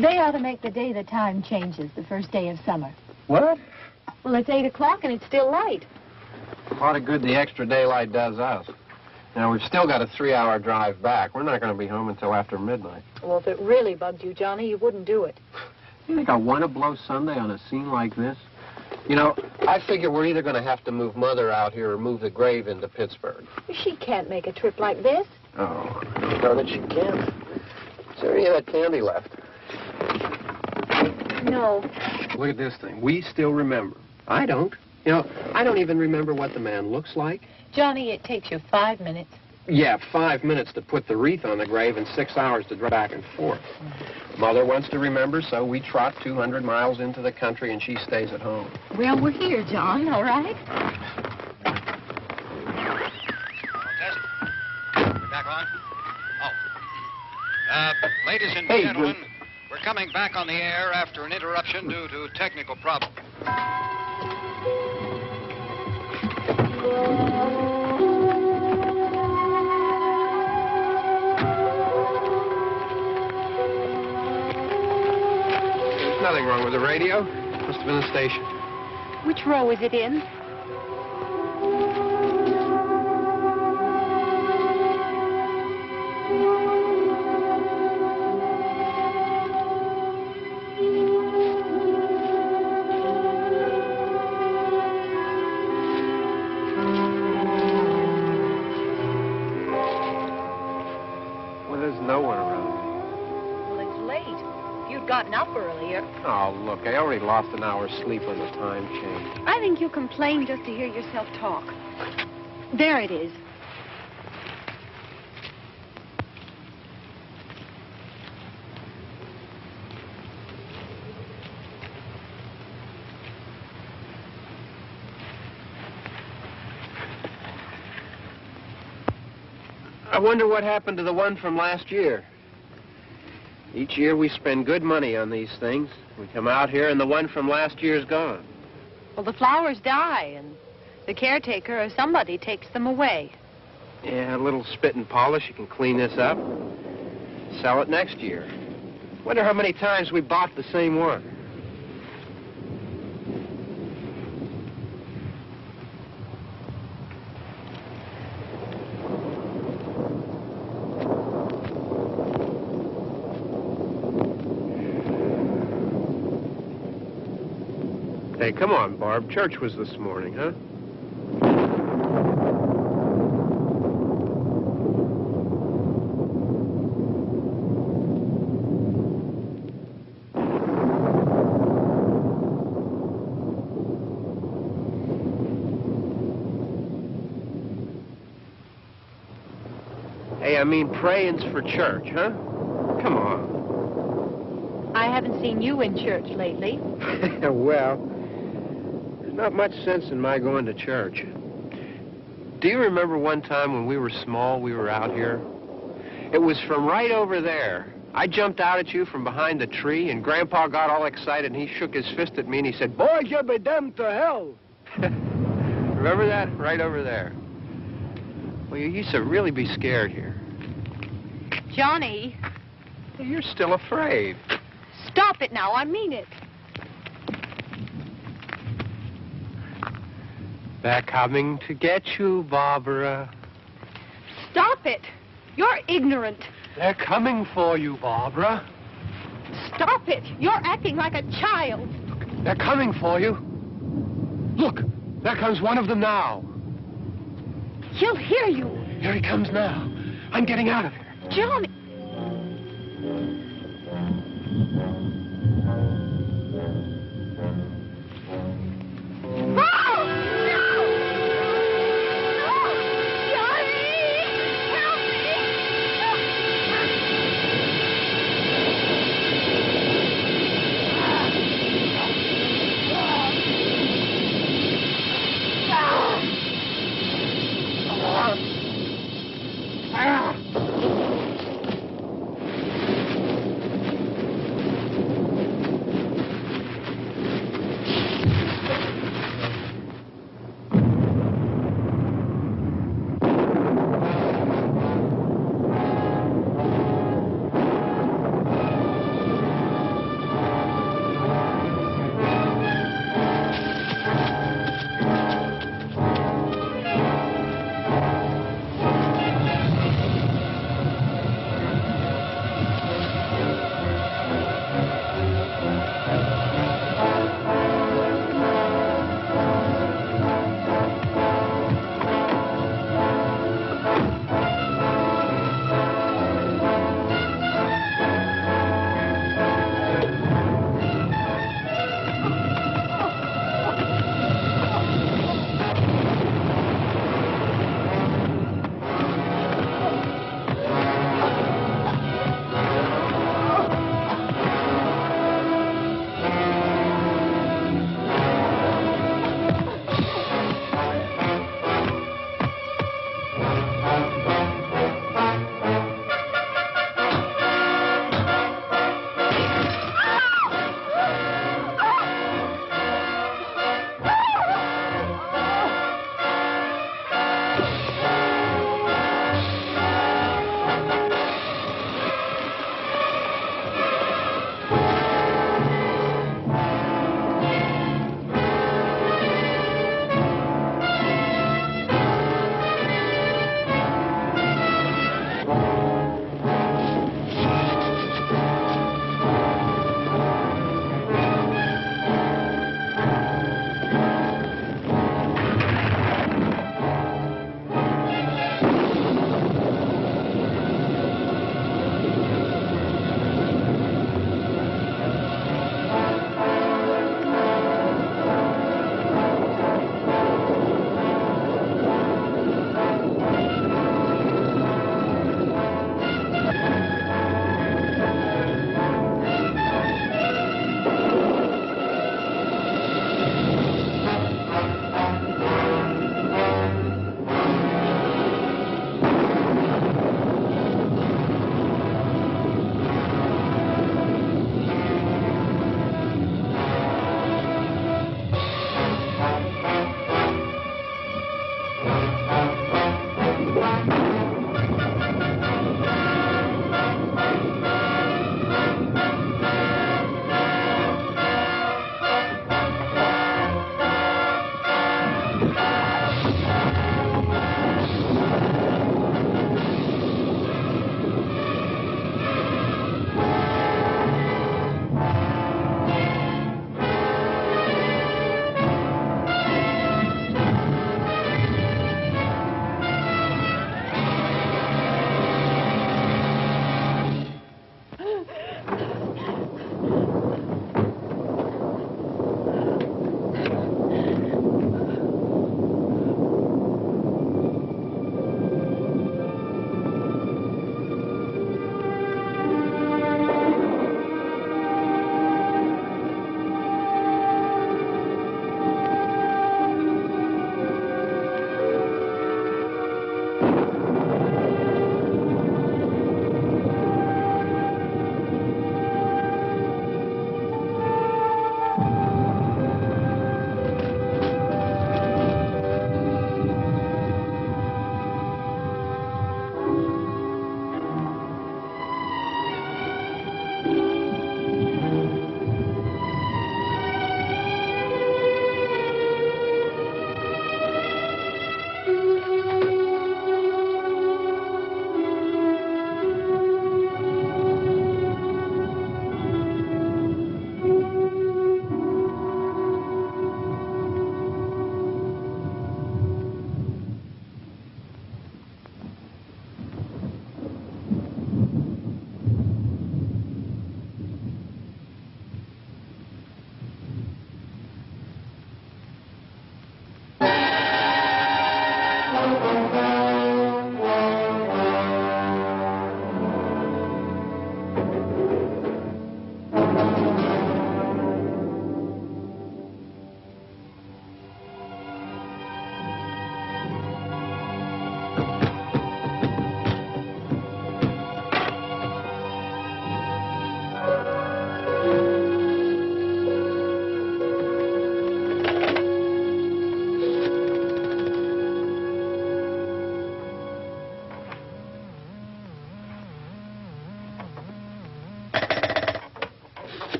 They ought to make the day the time changes, the first day of summer. What? Well, it's 8 o'clock and it's still light. A lot of good the extra daylight does us. Now, we've still got a 3-hour drive back. We're not going to be home until after midnight. Well, if it really bugged you, Johnny, you wouldn't do it. You think I want to blow Sunday on a scene like this? You know, I figure we're either going to have to move Mother out here or move the grave into Pittsburgh. She can't make a trip like this. Oh, no, that she can't. Is there any of that candy left? No. Look at this thing. We still remember. I don't. You know, I don't even remember what the man looks like. Johnny, it takes you 5 minutes. Yeah, 5 minutes to put the wreath on the grave and 6 hours to drive back and forth. Mother wants to remember, so we trot 200 miles into the country and she stays at home. Well, we're here, John, all right? Test. We're back on? Oh. Ladies and gentlemen, we're coming back on the air after an interruption due to technical problems. There's nothing wrong with the radio. Must have been the station. Which row is it in? Gotten up earlier. Oh, look, I already lost an hour's sleep on the time change. I think you complain just to hear yourself talk. There it is. I wonder what happened to the one from last year. Each year we spend good money on these things. We come out here and the one from last year's gone. Well, the flowers die and the caretaker or somebody takes them away. Yeah, a little spit and polish. You can clean this up. Sell it next year. Wonder how many times we bought the same one. Hey, come on, Barb. Church was this morning, huh? Hey, I mean praying's for church, huh? Come on. I haven't seen you in church lately. Well, not much sense in my going to church. Do you remember one time when we were small, we were out here? It was from right over there. I jumped out at you from behind the tree, and Grandpa got all excited, and he shook his fist at me, and he said, "Boy, you'll be damned to hell." Remember that? Right over there. Well, you used to really be scared here. Johnny. You're still afraid. Stop it now. I mean it. They're coming to get you, Barbara. Stop it. You're ignorant. They're coming for you, Barbara. Stop it. You're acting like a child. Look, they're coming for you. Look, there comes one of them now. He'll hear you. Here he comes now. I'm getting out of here. Johnny.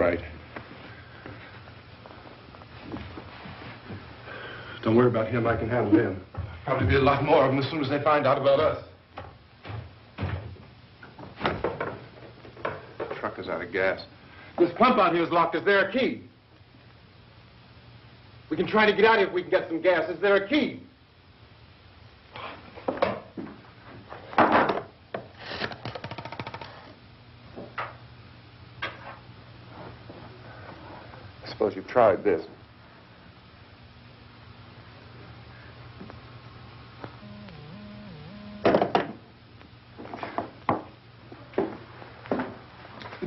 right. Don't worry about him. I can handle him. Probably be a lot more of them as soon as they find out about us. The truck is out of gas. This pump out here is locked. Is there a key? We can try to get out of here if we can get some gas. Is there a key? I suppose you've tried this.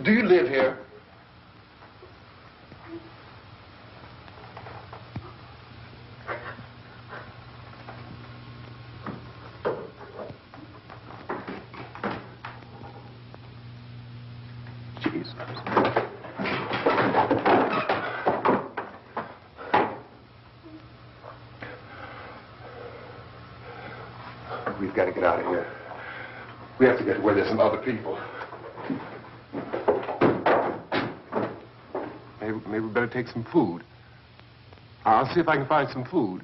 Do you live here? Jesus. We've got to get out of here. We have to get to where there's some other people. Maybe we better take some food. I'll see if I can find some food.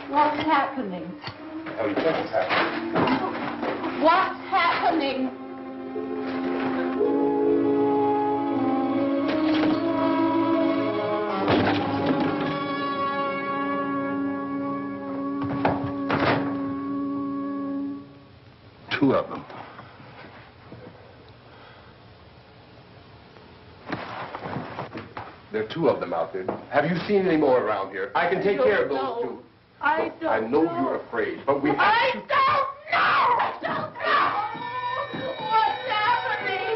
What's happening? Oh, you think it's happening? What's happening? Two of them. There are two of them out there. Have you seen any more around here? I can take care of those two. I don't I know you're afraid, but we have I to... don't know! I don't know! What's happening?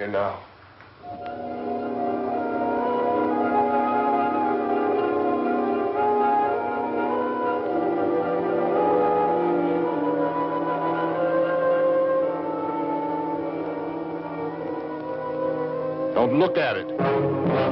here now. Don't look at it.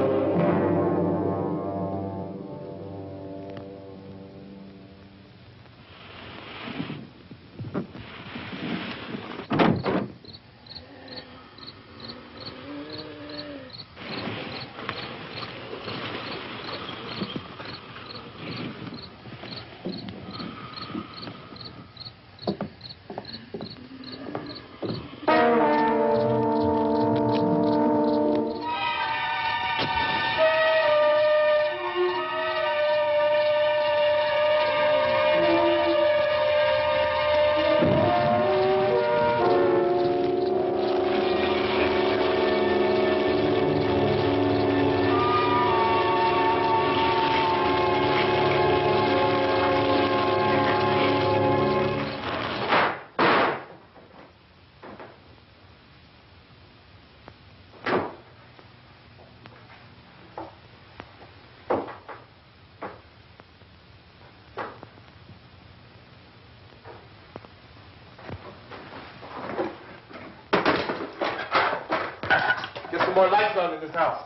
Get some more lights on in this house.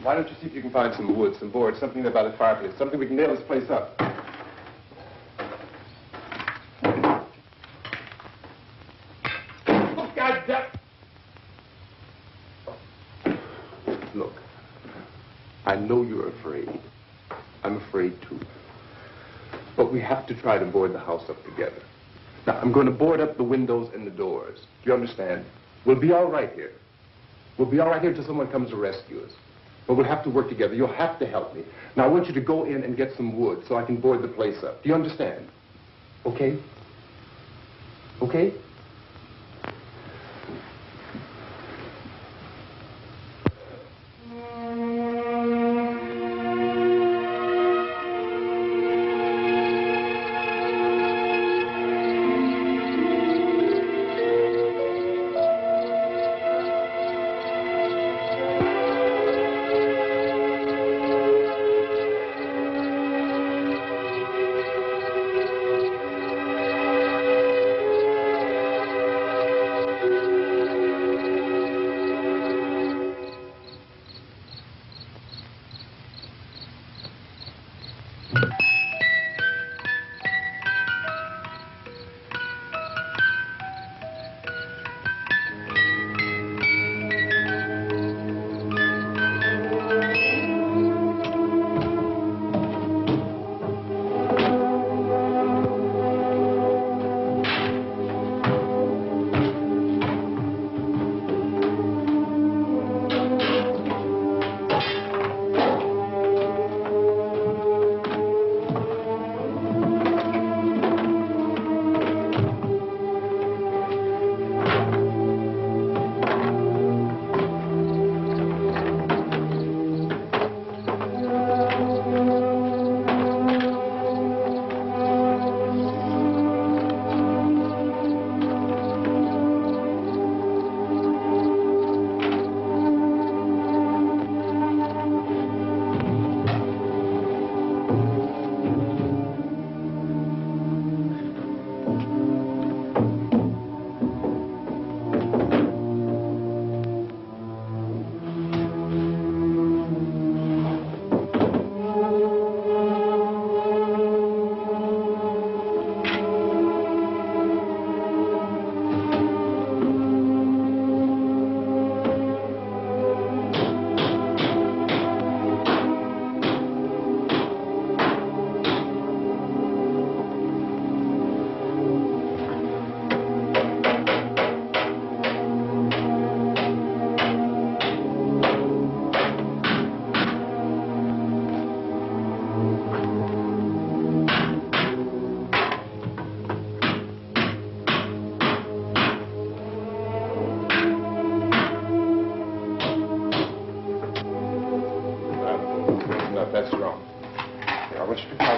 Why don't you see if you can find some wood, some board, something there by the fireplace, something we can nail this place up. Oh, God damn! Look, I know you're afraid. I'm afraid too. But we have to try to board the house up together. Now, I'm going to board up the windows and the doors. Do you understand? We'll be all right here. We'll be all right here until someone comes to rescue us. But we'll have to work together. You'll have to help me. Now, I want you to go in and get some wood so I can board the place up. Do you understand? Okay? Okay?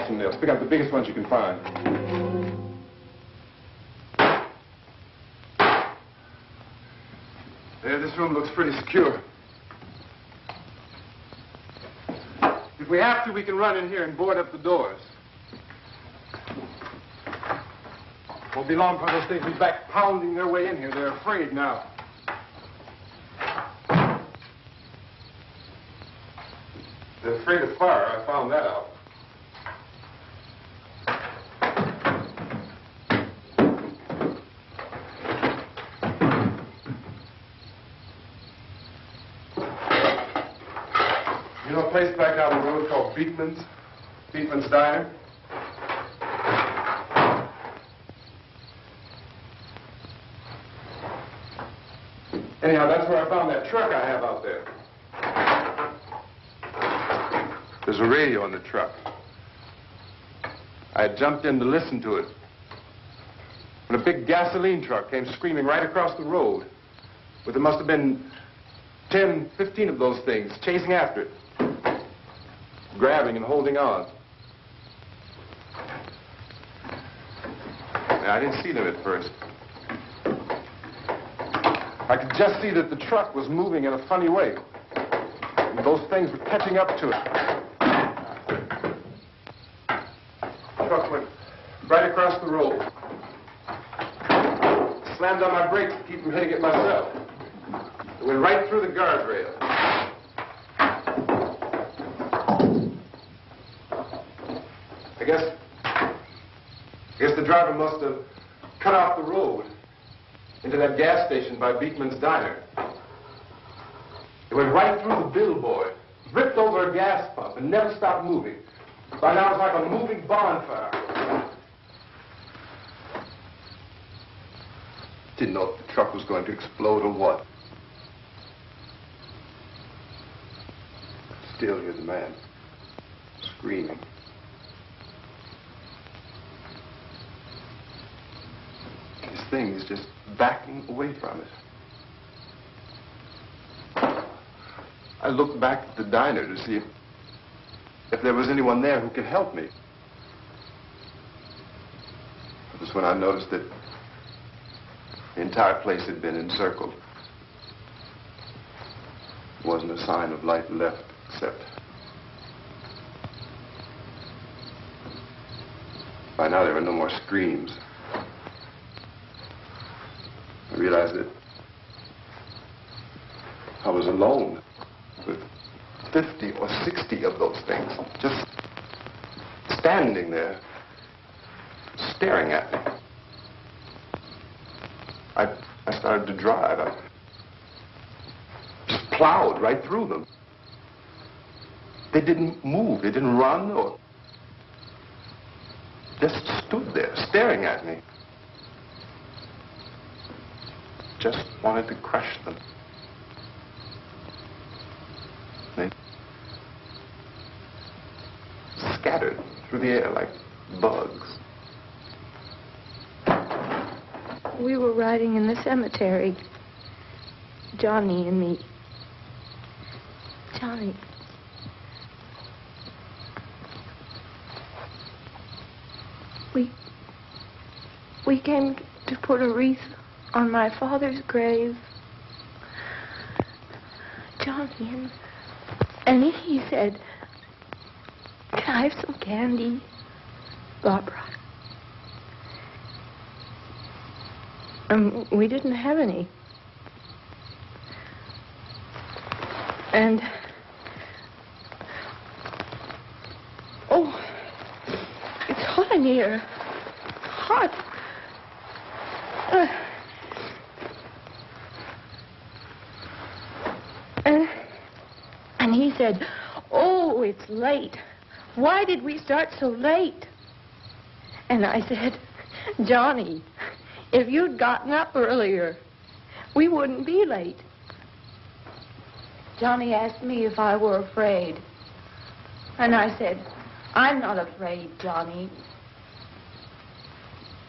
some nails. Pick out the biggest ones you can find. There, this room looks pretty secure. If we have to, we can run in here and board up the doors. Won't be long before those things will be back pounding their way in here. They're afraid now. They're afraid of fire. I found that out. You know a place back down the road called Beekman's Diner? Anyhow, that's where I found that truck I have out there. There's a radio in the truck. I had jumped in to listen to it when a big gasoline truck came screaming right across the road. But there must have been 10, 15 of those things chasing after it, grabbing and holding on. Now, I didn't see them at first. I could just see that the truck was moving in a funny way. And those things were catching up to it. The truck went right across the road. Slammed on my brakes to keep from hitting it myself. It went right through the guardrail. I guess the driver must have cut off the road into that gas station by Beekman's Diner. It went right through the billboard, ripped over a gas pump, and never stopped moving. By now, it's like a moving bonfire. Didn't know if the truck was going to explode or what. Still hear the man screaming. This thing is just backing away from it. I looked back at the diner to see if there was anyone there who could help me. It was when I noticed that the entire place had been encircled. There wasn't a sign of life left except by now there were no more screams. I realized that I was alone with 50 or 60 of those things, just standing there, staring at me. I started to drive. I just plowed right through them. They didn't move. They didn't run or just stood there, staring at me. Just wanted to crush them. They scattered through the air like bugs. We were riding in the cemetery, Johnny and me. Johnny. We came to put a wreath on my father's grave. Johnny, and he said, "Can I have some candy, Barbara?" We didn't have any. And, oh, it's hot in here. Hot. And he said, "Oh, it's late. Why did we start so late?" And I said, "Johnny, if you'd gotten up earlier, we wouldn't be late." Johnny asked me if I were afraid. And I said, "I'm not afraid, Johnny."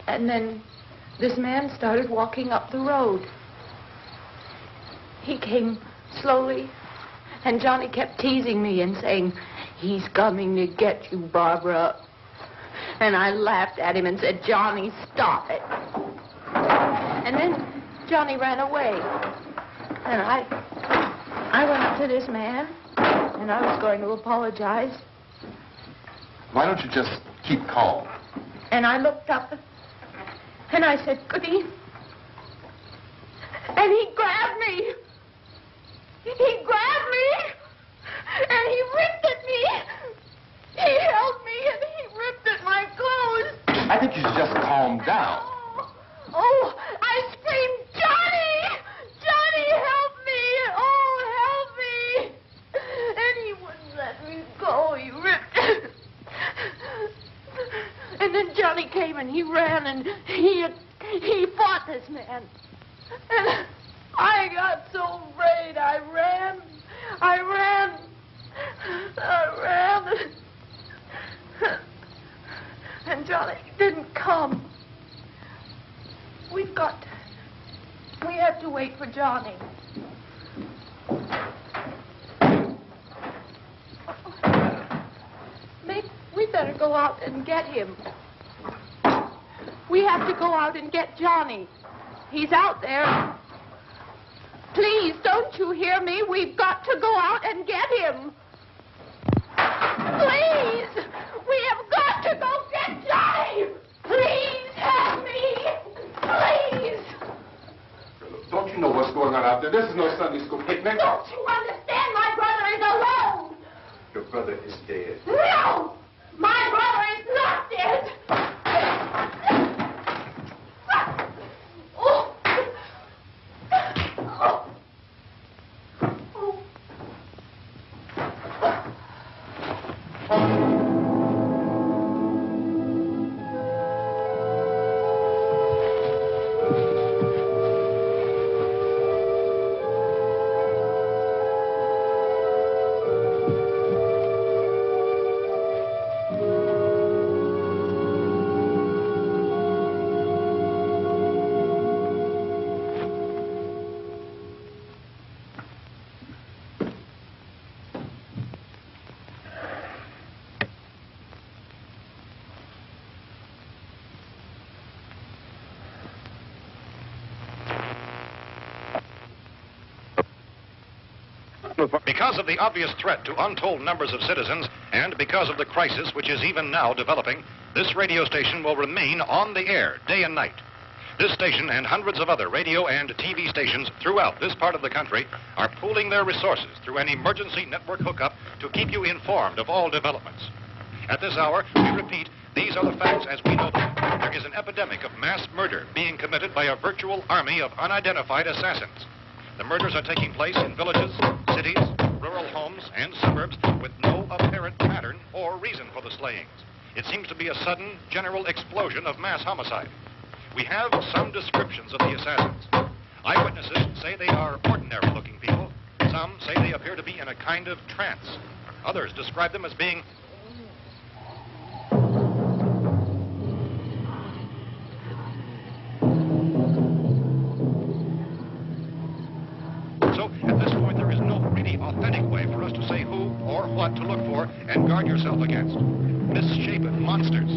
And then this man started walking up the road. He came slowly, and Johnny kept teasing me and saying, "He's coming to get you, Barbara. And I laughed at him and said, Johnny, stop it. And then Johnny ran away. And I went up to this man, and I was going to apologize. Why don't you just keep calm? And I looked up, and I said, Goody. And he grabbed me. He grabbed me, and he ripped at me. He held me, and he ripped at my clothes. I think you should just calm down. Oh, I screamed, Johnny! Johnny, help me! Oh, help me! And he wouldn't let me go. He ripped. And then Johnny came and he ran and he fought this man. And I got so afraid. I ran. And Johnny didn't come. We have to wait for Johnny. We better go out and get him. We have to go out and get Johnny. He's out there. Please, don't you hear me? We've got to go out and get him. Please! We have got to go get Johnny! Please help me! Please! Don't you know what's going on out there? This is no Sunday school picnic. Don't you understand? My brother is alone! Your brother is dead. No! My brother is not dead! Oh. Because of the obvious threat to untold numbers of citizens, and because of the crisis which is even now developing, this radio station will remain on the air day and night. This station and hundreds of other radio and TV stations throughout this part of the country are pooling their resources through an emergency network hookup to keep you informed of all developments. At this hour, we repeat, these are the facts as we know them. There is an epidemic of mass murder being committed by a virtual army of unidentified assassins. The murders are taking place in villages, cities, rural homes, and suburbs with no apparent pattern or reason for the slayings. It seems to be a sudden, general explosion of mass homicide. We have some descriptions of the assassins. Eyewitnesses say they are ordinary-looking people. Some say they appear to be in a kind of trance. Others describe them as being authentic way for us to say who or what to look for and guard yourself against. Misshapen monsters.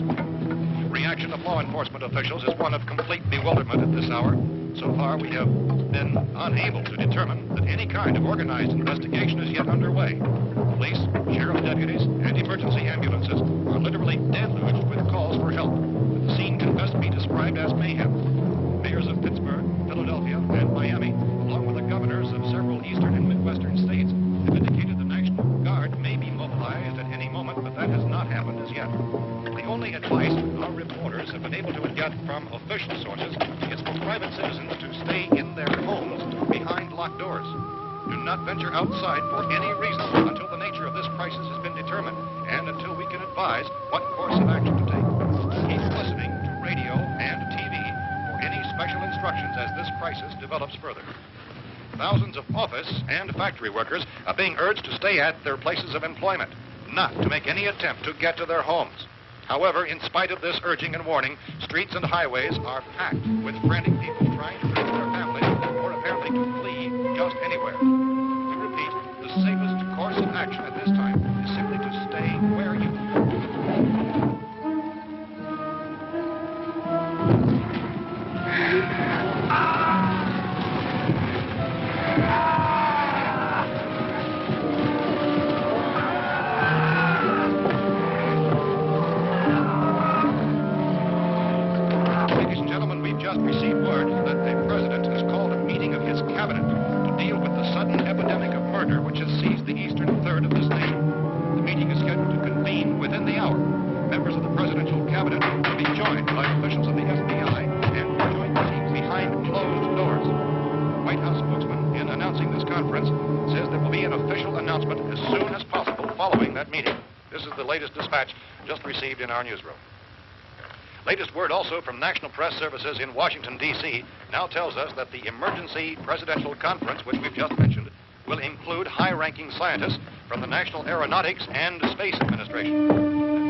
Reaction of law enforcement officials is one of complete bewilderment at this hour. So far, we have been unable to determine that any kind of organized investigation is yet underway. Police, sheriff's deputies, and emergency ambulances are literally deluged with calls for help. The scene can best be described as mayhem. Mayors of Pittsburgh, Philadelphia, and Miami, along with the governors of several eastern and midwestern states, have indicated the National Guard may be mobilized at any moment, but that has not happened as yet. The only advice our reporters have been able to get from official sources is for private citizens to stay in their homes behind locked doors. Do not venture outside for any reason until the nature of this crisis has been determined and until we can advise what course of action to take. Keep listening to radio and TV for any special instructions as this crisis develops further. Thousands of office and factory workers are being urged to stay at their places of employment, not to make any attempt to get to their homes. However, in spite of this urging and warning, streets and highways are packed with frantic people trying to protect their families or apparently to flee just anywhere. We repeat, the safest course of action at this time is simply to stay where you are. that meeting. This is the latest dispatch just received in our newsroom. Latest word also from National Press Services in Washington, D.C. now tells us that the emergency presidential conference, which we've just mentioned, will include high-ranking scientists from the National Aeronautics and Space Administration. That's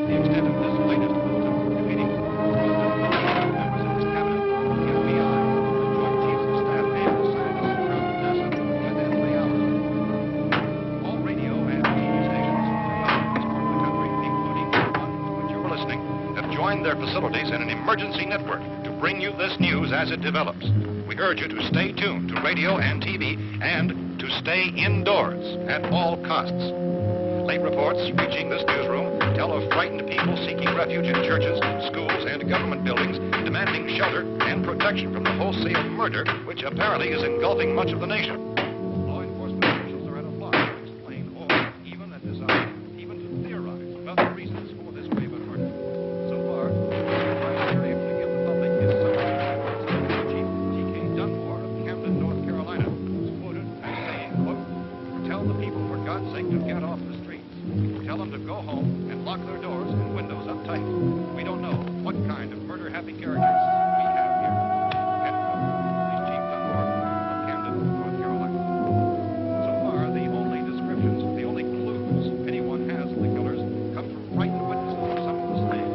the extent of this latest meeting. Members of its cabinet, the FBI, the Joint Chiefs of Staff, and the scientists from NASA within 3 hours. All radio and TV stations throughout this part of the country, including the one to which you were listening, have joined their facilities in an emergency network to bring you this news as it develops. We urge you to stay tuned to radio and TV and to stay indoors at all costs. Late reports reaching this newsroom tell of frightened people seeking refuge in churches, schools, and government buildings, demanding shelter and protection from the wholesale murder which apparently is engulfing much of the nation. Law enforcement officials are at a loss to explain or even to theorize about the reasons for this grave of murder. So far, the advice they're able to give the public is something. Chief T.K. Dunmore of Camden, North Carolina, was quoted as saying, quote, "Tell the people, for God's sake, to get off the streets. Tell them to go home and lock their doors and windows up tight. We don't know what kind of murder-happy characters we have here." End quote. He's Chief Dunmore of Camden, North Carolina. So far, the only descriptions, the only clues anyone has of the killers come from frightened witnesses of some of the slain.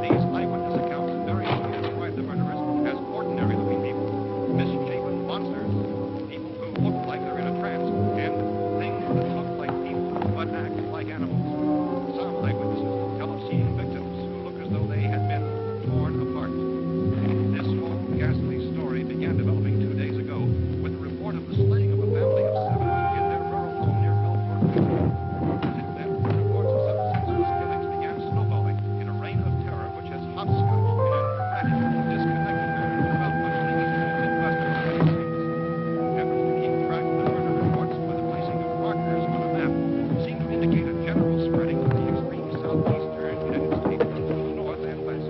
These eyewitness accounts variously describe the murderers as ordinary-looking people, misshapen monsters, people who look like they're in a trance, and things that look like people but act like animals. Some eyewitnesses tell of seeing victims who look as though they had been torn apart. This whole ghastly story began developing 2 days ago with the report of the slaying of a family of 7 in their rural home near Gulfport. Since then, reports of such senseless killings began snowballing in a reign of terror which has hopscotched in an erratic, disconnected manner throughout much of the eastern and midwestern United States. Efforts to keep track of the murder reports by the placing of markers on a map seem to indicate a general spreading of the extreme southeastern United States to the north and west.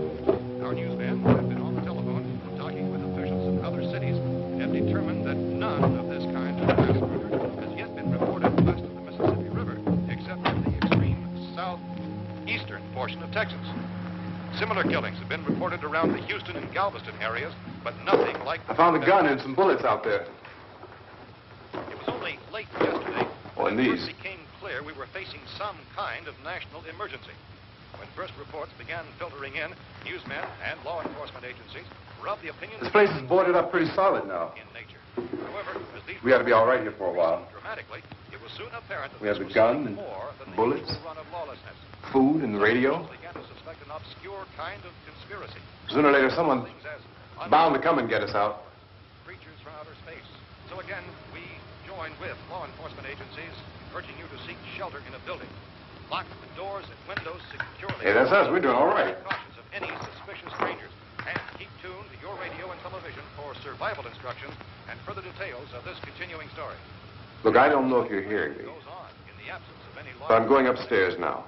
Our newsmen who have been on the telephone talking with officials in other cities have determined that none of this kind of mass murder has yet been reported west of the Mississippi River, except in the extreme southeastern portion of Texas. Similar killings have been reported around the Houston and Galveston areas, but nothing like... I found a gun and some bullets out there. It was only late yesterday Oh, and when it these. first became clear we were facing some kind of national emergency. When first reports began filtering in, newsmen and law enforcement agencies were of the opinion This place is boarded up pretty solid now. in nature. However, as these We ought to be all right here for a while. dramatically, it was soon apparent that We have this the was gun something and more than the bullets. usual run of lawlessness. Food and the radio. Officials began to suspect an obscure kind of conspiracy. Sooner or later, someone's Things as bound to come and get us out. creatures from outer space. So again, we join with law enforcement agencies, urging you to seek shelter in a building. Lock the doors and windows securely. Hey, that's us. We're doing all right. Cautious of any suspicious strangers. And keep tuned to your radio and television for survival instructions and further details of this continuing story. Look, I don't know if you're hearing me, It goes on in the absence of any law. but I'm going upstairs now.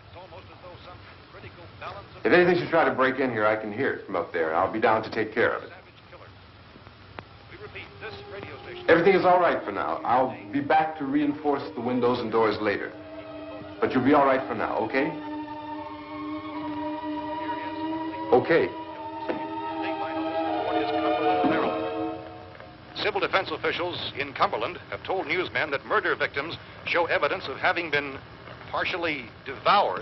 It's almost as though some critical balance of If anything should try to break in here, I can hear it from up there. I'll be down to take care of it. savage killer. We repeat, this radio station... Everything is all right for now. I'll be back to reinforce the windows and doors later. But you'll be all right for now, okay? Okay. Civil defense officials in Cumberland have told newsmen that murder victims show evidence of having been partially devoured.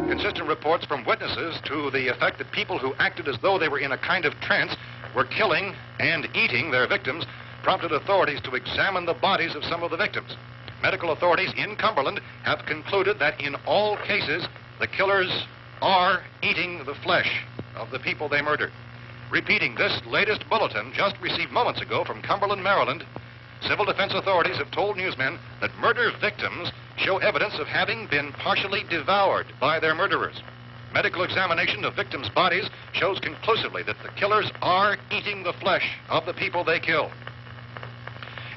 Consistent reports from witnesses to the effect that people who acted as though they were in a kind of trance were killing and eating their victims prompted authorities to examine the bodies of some of the victims. Medical authorities in Cumberland have concluded that in all cases, the killers are eating the flesh of the people they murdered. Repeating this latest bulletin just received moments ago from Cumberland, Maryland, Civil defense authorities have told newsmen that murder victims show evidence of having been partially devoured by their murderers. Medical examination of victims' bodies shows conclusively that the killers are eating the flesh of the people they kill.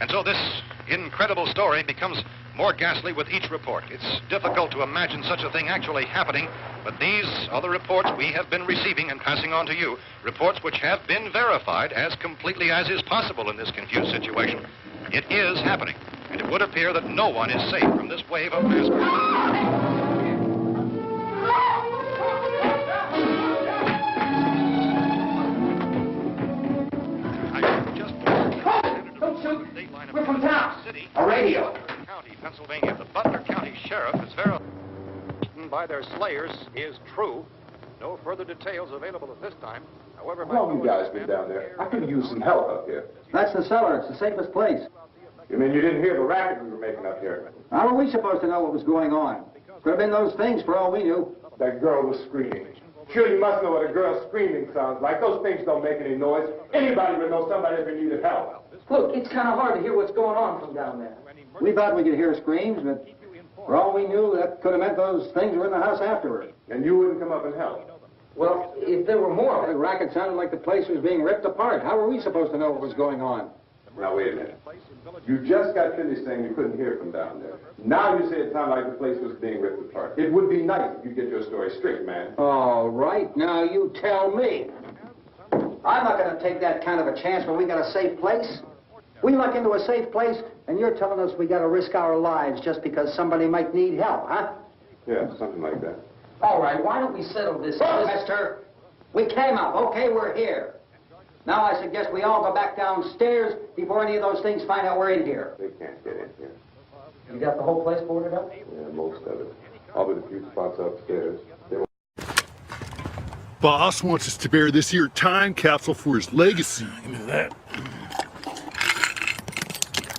And so this incredible story becomes more ghastly with each report. It's difficult to imagine such a thing actually happening, but these are the reports we have been receiving and passing on to you, reports which have been verified as completely as is possible in this confused situation. It is happening, and it would appear that no one is safe from this wave of mass murder. We're from town. A radio. County, Pennsylvania. The Butler County Sheriff is verified by their slayers is true. No further details available at this time. However, How long you guys been down there? I could use some help up here. That's the cellar. It's the safest place. You mean you didn't hear the racket we were making up here? How are we supposed to know what was going on? Could have been those things for all we knew. That girl was screaming. Sure, you must know what a girl screaming sounds like. Those things don't make any noise. Anybody would know somebody ever needed help. Look, it's kind of hard to hear what's going on from down there. We thought we could hear screams, but for all we knew, that could have meant those things were in the house afterward. And you wouldn't come up and help? Well, if there were more... The racket sounded like the place was being ripped apart. How were we supposed to know what was going on? Now, wait a minute. You just got finished saying you couldn't hear from down there. Now you say it sounded like the place was being ripped apart. It would be nice if you get your story straight, man. All right, now you tell me. I'm not going to take that kind of a chance when we got a safe place. We luck into a safe place, and you're telling us we got to risk our lives just because somebody might need help, huh? Yeah, something like that. All right, why don't we settle this? Look, mister, we came up. Okay, we're here. Now I suggest we all go back downstairs before any of those things find out we're in here. They can't get in here. You got the whole place boarded up? Yeah, most of it. All but a few spots upstairs. Boss wants us to bury this here time capsule for his legacy. Give me that.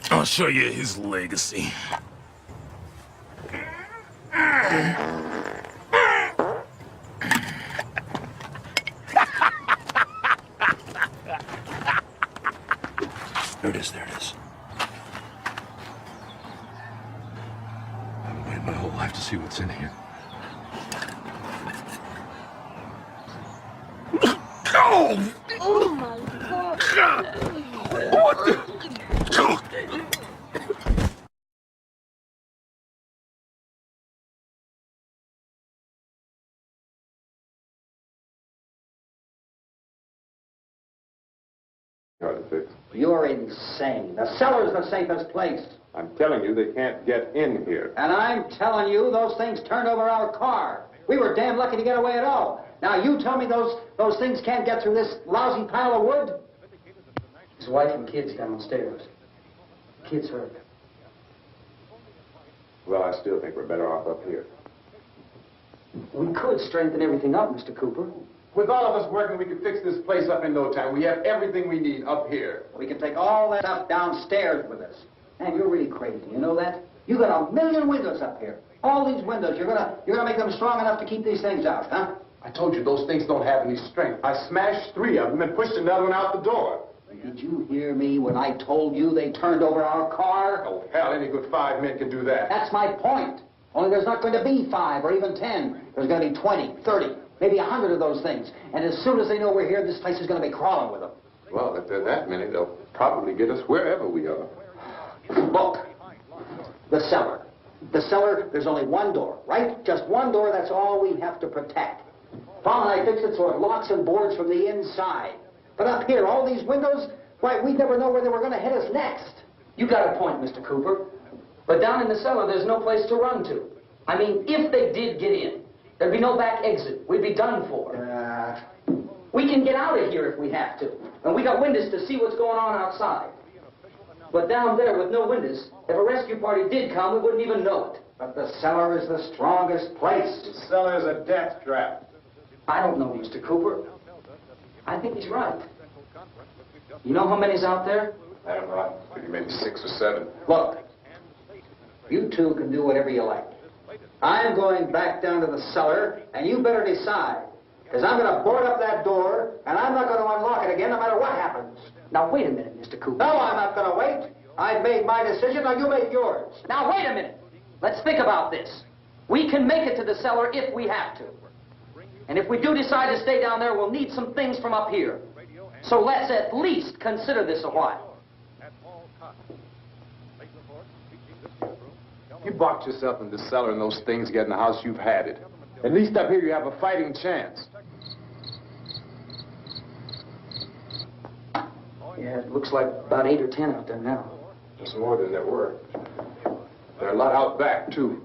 I'll show you his legacy. There it is, there it is. I've waited my whole life to see what's in here. Oh! Oh, my God. What the? Hard to fix. You're insane. The cellar's the safest place. I'm telling you, they can't get in here. And I'm telling you, those things turned over our car. We were damn lucky to get away at all. Now, you tell me those things can't get through this lousy pile of wood? His wife and kids downstairs. Kids hurt. Well, I still think we're better off up here. We could strengthen everything up, Mr. Cooper. With all of us working, we could fix this place up in no time. We have everything we need up here. We can take all that stuff downstairs with us. Man, you're really crazy. You know that? You got 1 million windows up here. All these windows, you're gonna make them strong enough to keep these things out, huh? I told you those things don't have any strength. I smashed 3 of them and pushed another one out the door. Did you hear me when I told you they turned over our car? Oh, hell, any good 5 men can do that. That's my point. Only there's not going to be 5 or even 10. There's going to be 20, 30, maybe 100 of those things. And as soon as they know we're here, this place is going to be crawling with them. Well, if there are that many, they'll probably get us wherever we are. Look, the cellar. The cellar, there's only one door, right? Just one door, that's all we have to protect. Paul and I fixed it so it locks and boards from the inside. But up here, all these windows, why, we'd never know where they were going to hit us next. You got a point, Mr. Cooper. But down in the cellar, there's no place to run to. I mean, if they did get in, there'd be no back exit. We'd be done for. We can get out of here if we have to. And we got windows to see what's going on outside. But down there with no windows, if a rescue party did come, we wouldn't even know it. But the cellar is the strongest place. The cellar is a death trap. I don't know, Mr. Cooper. I think he's right. You know how many's out there? I don't know. Maybe 6 or 7. Look, you two can do whatever you like. I'm going back down to the cellar, and you better decide. Because I'm going to board up that door, and I'm not going to unlock it again no matter what happens. Now, wait a minute, Mr. Cooper. No, I'm not going to wait. I've made my decision, now you make yours. Now, wait a minute. Let's think about this. We can make it to the cellar if we have to. And if we do decide to stay down there, we'll need some things from up here. So let's at least consider this a while. You boxed yourself in the cellar and those things get in the house, you've had it. At least up here you have a fighting chance. Yeah, it looks like about 8 or 10 out there now. There's more than there were. There are a lot out back, too.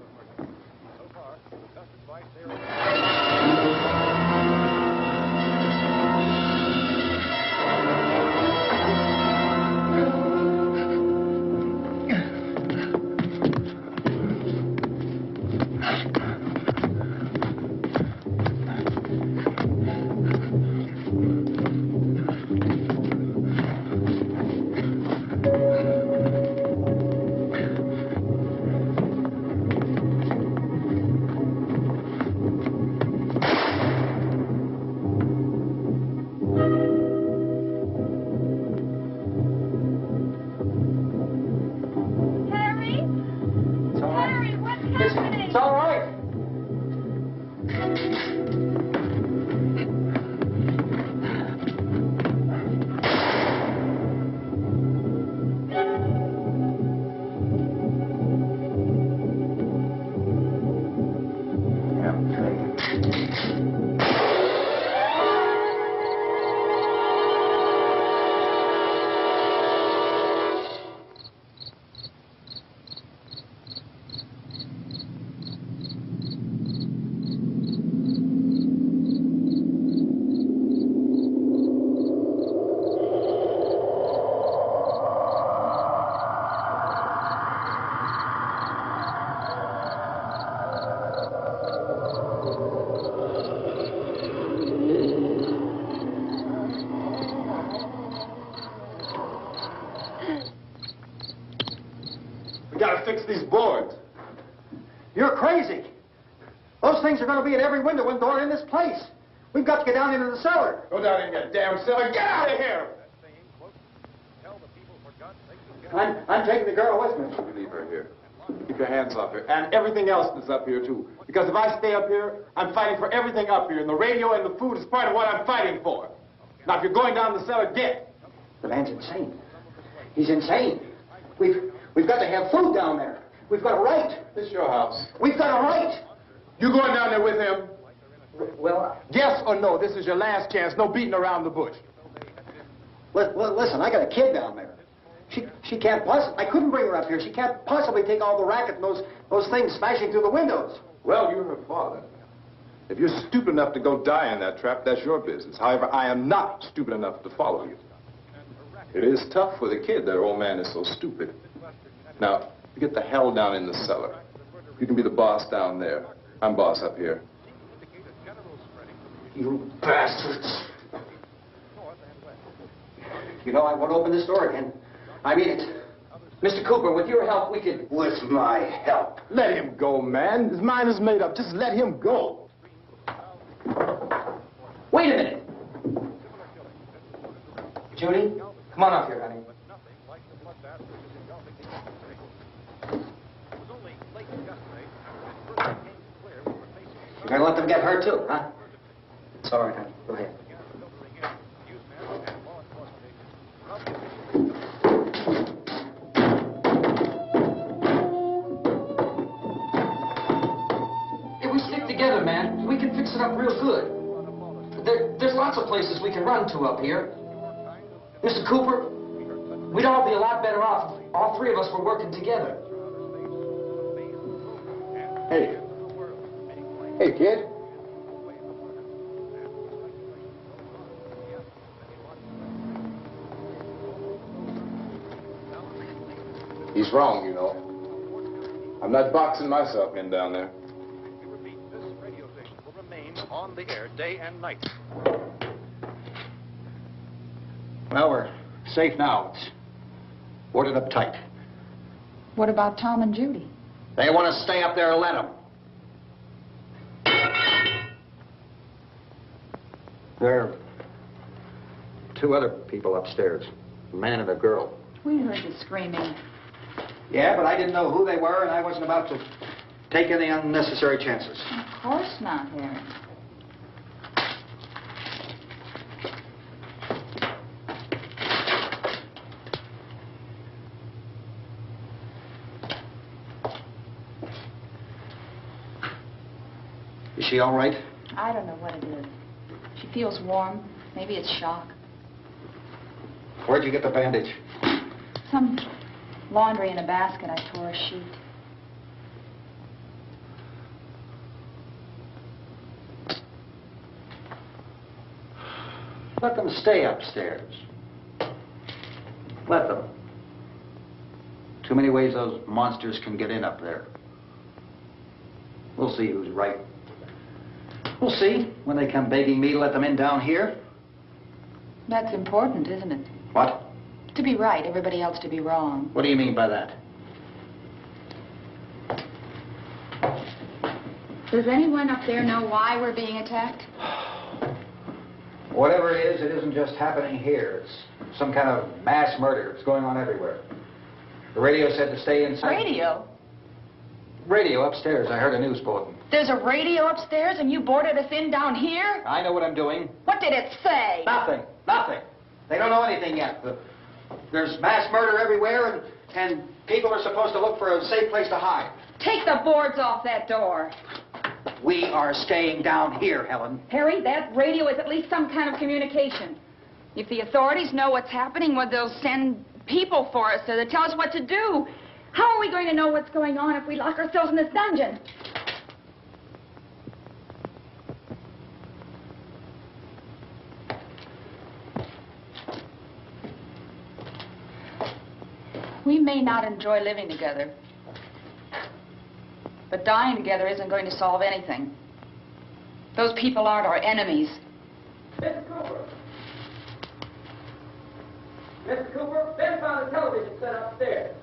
Fix these boards. You're crazy. Those things are going to be in every window and door in this place. We've got to get down into the cellar. Go down in that damn cellar. Get out of here! I'm taking the girl with me. You leave her here. Keep your hands off her. And everything else that's up here, too. Because if I stay up here, I'm fighting for everything up here. And the radio and the food is part of what I'm fighting for. Now, if you're going down the cellar, get. The man's insane. He's insane. We've got to have food down there. We've got a right. This is your house. We've got a right. You going down there with him? Well, yes or no? This is your last chance. No beating around the bush. Listen, I got a kid down there. She can't possibly... I couldn't bring her up here. She can't possibly take all the racket and those things smashing through the windows. Well, you're her father. If you're stupid enough to go die in that trap, that's your business. However, I am not stupid enough to follow you. It is tough for the kid. That old man is so stupid. Now, you get the hell down in the cellar. You can be the boss down there. I'm boss up here. You bastards. You know, I won't open this door again. I mean it. Mr. Cooper, with your help, we could... With my help. Let him go, man. His mind is made up. Just let him go. Wait a minute. Judy, come on up here, honey. You're going to let them get hurt, too, huh? It's all right, honey. Go ahead. If we stick together, man, we can fix it up real good. There's lots of places we can run to up here. Mr. Cooper, we'd all be a lot better off if all three of us were working together. Hey. Hey, kid. He's wrong, you know. I'm not boxing myself in down there. We repeat, this radio station will remain on the air day and night. Well, we're safe now. It's boarded up tight. What about Tom and Judy? They want to stay up there and let them. There are two other people upstairs, a man and a girl. We heard you screaming. Yeah, but I didn't know who they were, and I wasn't about to take any unnecessary chances. Of course not, Harry. Is she all right? I don't know what it is. She feels warm. Maybe it's shock. Where'd you get the bandage? Some laundry in a basket. I tore a sheet. Let them stay upstairs. Let them. Too many ways those monsters can get in up there. We'll see who's right. We'll see when they come begging me to let them in down here. That's important, isn't it? What? To be right, everybody else to be wrong. What do you mean by that? Does anyone up there know why we're being attacked? Whatever it is, it isn't just happening here. It's some kind of mass murder. It's going on everywhere. The radio said to stay inside. Radio? Radio upstairs. I heard a news bulletin. There's a radio upstairs and you boarded us in down here? I know what I'm doing. What did it say? Nothing. Nothing. They don't know anything yet. There's mass murder everywhere, and people are supposed to look for a safe place to hide. Take the boards off that door. We are staying down here, Helen. Harry, that radio is at least some kind of communication. If the authorities know what's happening, well, they'll send people for us to tell us what to do. How are we going to know what's going on if we lock ourselves in this dungeon? We may not enjoy living together, but dying together isn't going to solve anything. Those people aren't our enemies. Mr. Cooper! Mr. Cooper, Ben found a television set upstairs.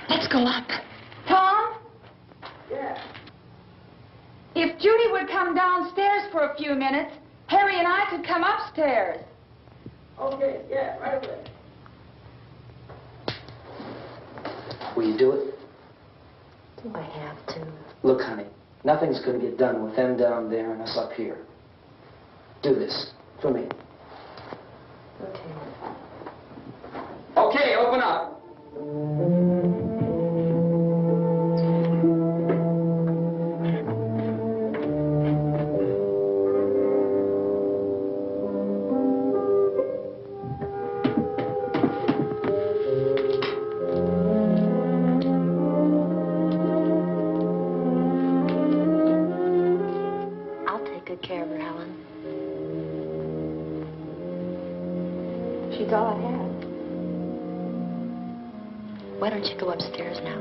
Let's go up. Tom? Yeah. If Judy would come downstairs for a few minutes, Harry and I could come upstairs. Okay, yeah, right away. Will you do it? Do I have to? Look, honey, nothing's going to get done with them down there and us up here. Do this for me. Okay. Okay, open up. I'll take good care of her, Helen. She's all I have. Why don't you go upstairs now?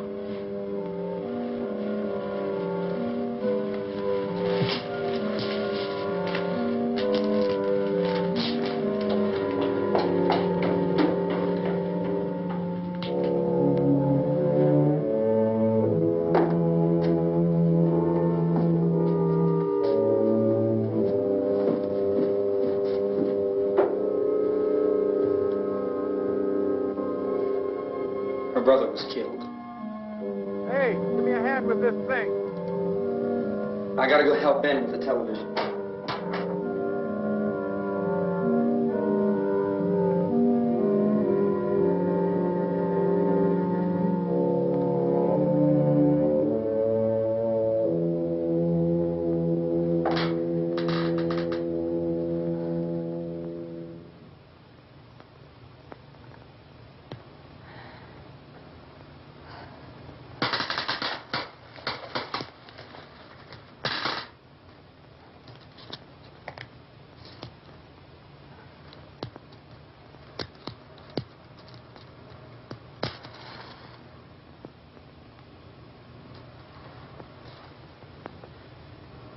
Her brother was killed. Hey, give me a hand with this thing. I gotta go help Ben with the television.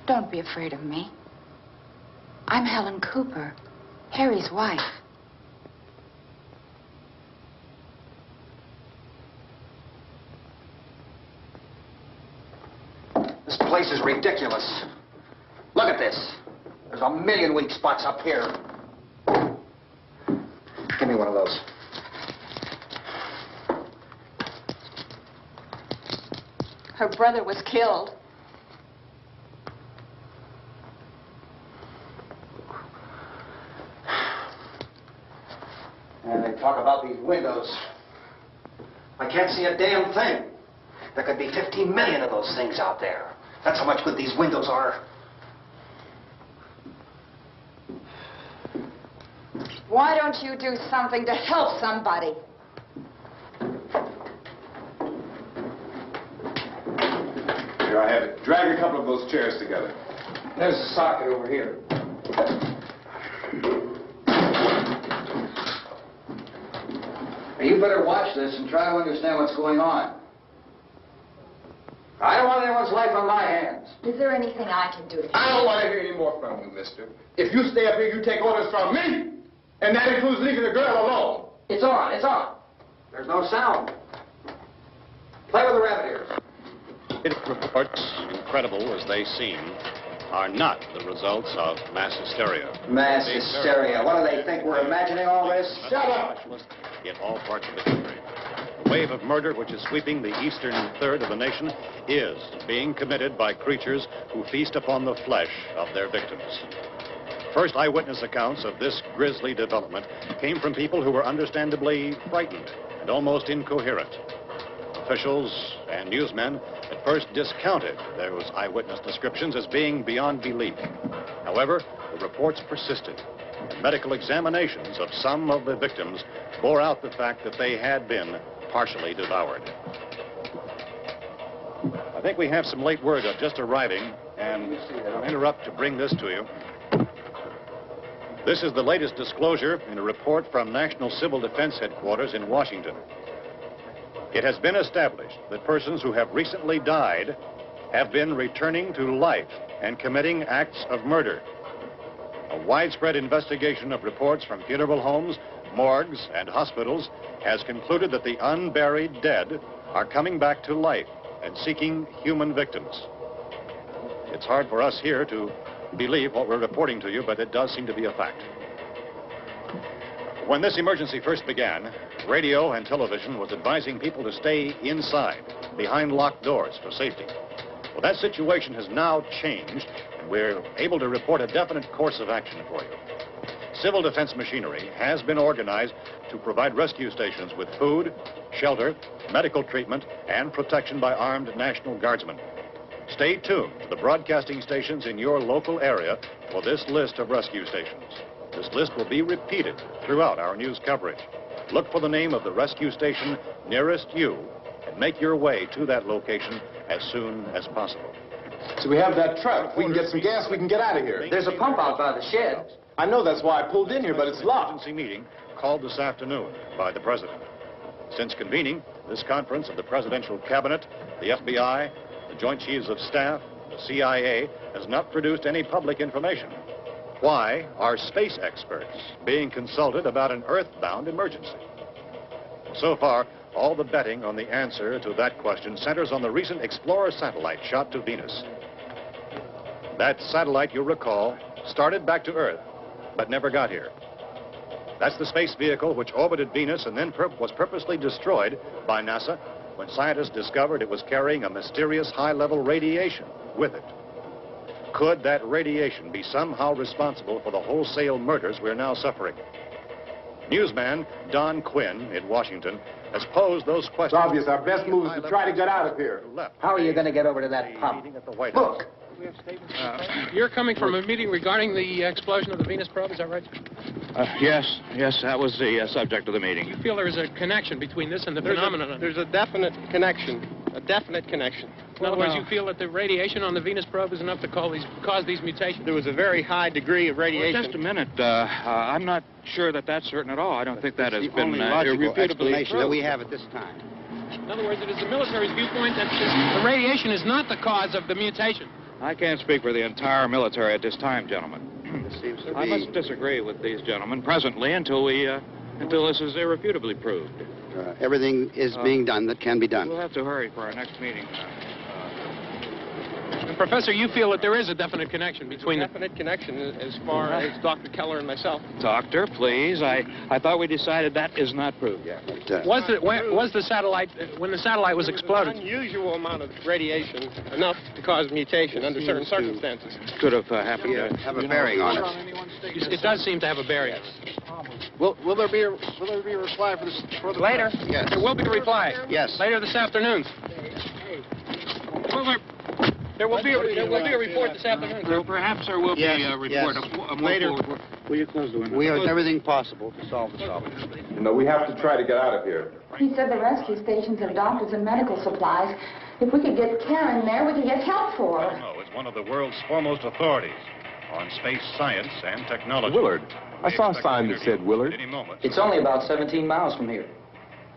Don't be afraid of me. I'm Helen Cooper, Harry's wife. This place is ridiculous. Look at this. There's a million weak spots up here. Give me one of those. Her brother was killed. And they talk about these windows. I can't see a damn thing. There could be 15 million of those things out there. That's how much good these windows are. Why don't you do something to help somebody? Here, I have it. Drag a couple of those chairs together. There's a socket over here. You better watch this and try to understand what's going on. I don't want anyone's life on my hands. Is there anything I can do to help? I don't want to hear any more from you, mister. If you stay up here, you take orders from me. And that includes leaving the girl alone. It's on, it's on. There's no sound. Play with the rabbit ears. Reports, incredible as they seem, are not the results of mass hysteria. Mass hysteria. What do they think? We're imagining all this? Shut up! In all parts of the country. The wave of murder which is sweeping the eastern third of the nation is being committed by creatures who feast upon the flesh of their victims. First eyewitness accounts of this grisly development came from people who were understandably frightened and almost incoherent. Officials and newsmen at first discounted those eyewitness descriptions as being beyond belief. However, the reports persisted. And medical examinations of some of the victims bore out the fact that they had been partially devoured. I think we have some late word just arriving, and I'll interrupt to bring this to you. This is the latest disclosure in a report from National Civil Defense Headquarters in Washington. It has been established that persons who have recently died have been returning to life and committing acts of murder. A widespread investigation of reports from funeral homes, morgues, and hospitals has concluded that the unburied dead are coming back to life and seeking human victims. It's hard for us here to believe what we're reporting to you, but it does seem to be a fact. When this emergency first began, radio and television was advising people to stay inside, behind locked doors for safety. Well, that situation has now changed, and we're able to report a definite course of action for you. Civil defense machinery has been organized to provide rescue stations with food, shelter, medical treatment, and protection by armed National Guardsmen. Stay tuned to the broadcasting stations in your local area for this list of rescue stations. This list will be repeated throughout our news coverage. Look for the name of the rescue station nearest you and make your way to that location as soon as possible. So we have that truck. If we can get some gas, we can get out of here. There's a pump out by the shed. I know, that's why I pulled in here, but it's locked. Emergency meeting called this afternoon by the President. Since convening this conference of the Presidential Cabinet, the FBI, the Joint Chiefs of Staff, the CIA has not produced any public information. Why are space experts being consulted about an Earth-bound emergency? So far, all the betting on the answer to that question centers on the recent Explorer satellite shot to Venus. That satellite, you'll recall, started back to Earth, but never got here. That's the space vehicle which orbited Venus and then was purposely destroyed by NASA when scientists discovered it was carrying a mysterious high-level radiation with it. Could that radiation be somehow responsible for the wholesale murders we're now suffering? Newsman Don Quinn in Washington has posed those questions. It's obvious our best move is to try to get out of here. How are you going to get over to that pump? Look! You're coming from a meeting regarding the explosion of the Venus probe, is that right? Yes, that was the subject of the meeting. You feel there is a connection between this and the phenomenon? There's a definite connection. In other words, you feel that the radiation on the Venus probe is enough to cause these mutations? There was a very high degree of radiation. Well, just a minute. I'm not sure that that's certain at all. I don't think that has been irrefutably explanation that we have at this time. In other words, it is the military's viewpoint that the radiation is not the cause of the mutation. I can't speak for the entire military at this time, gentlemen. This seems to be... I must disagree with these gentlemen presently until this is irrefutably proved. everything is being done that can be done. We'll have to hurry for our next meeting. Professor, you feel that there is a definite connection between the... Definite connection as far as Dr. Keller and myself. Doctor, please. I thought we decided that is not proved yet. Was the satellite, when the satellite was exploded? An unusual amount of radiation, enough to cause mutation under certain circumstances. Could have happened. Have a bearing on it. It does seem to have a bearing. Will there be a reply for the Later? Yes. There will be a reply. Yes. Later this afternoon. There will be a report this afternoon. Perhaps there will be a report. Later. Will you close the window? We have everything possible to solve the problem. You know, we have to try to get out of here. He said the rescue stations have doctors and medical supplies. If we could get care in there, we could get help for her. No, it's one of the world's foremost authorities on space science and technology. Willard. I saw a sign that said Willard. Any moment. It's only about 17 miles from here.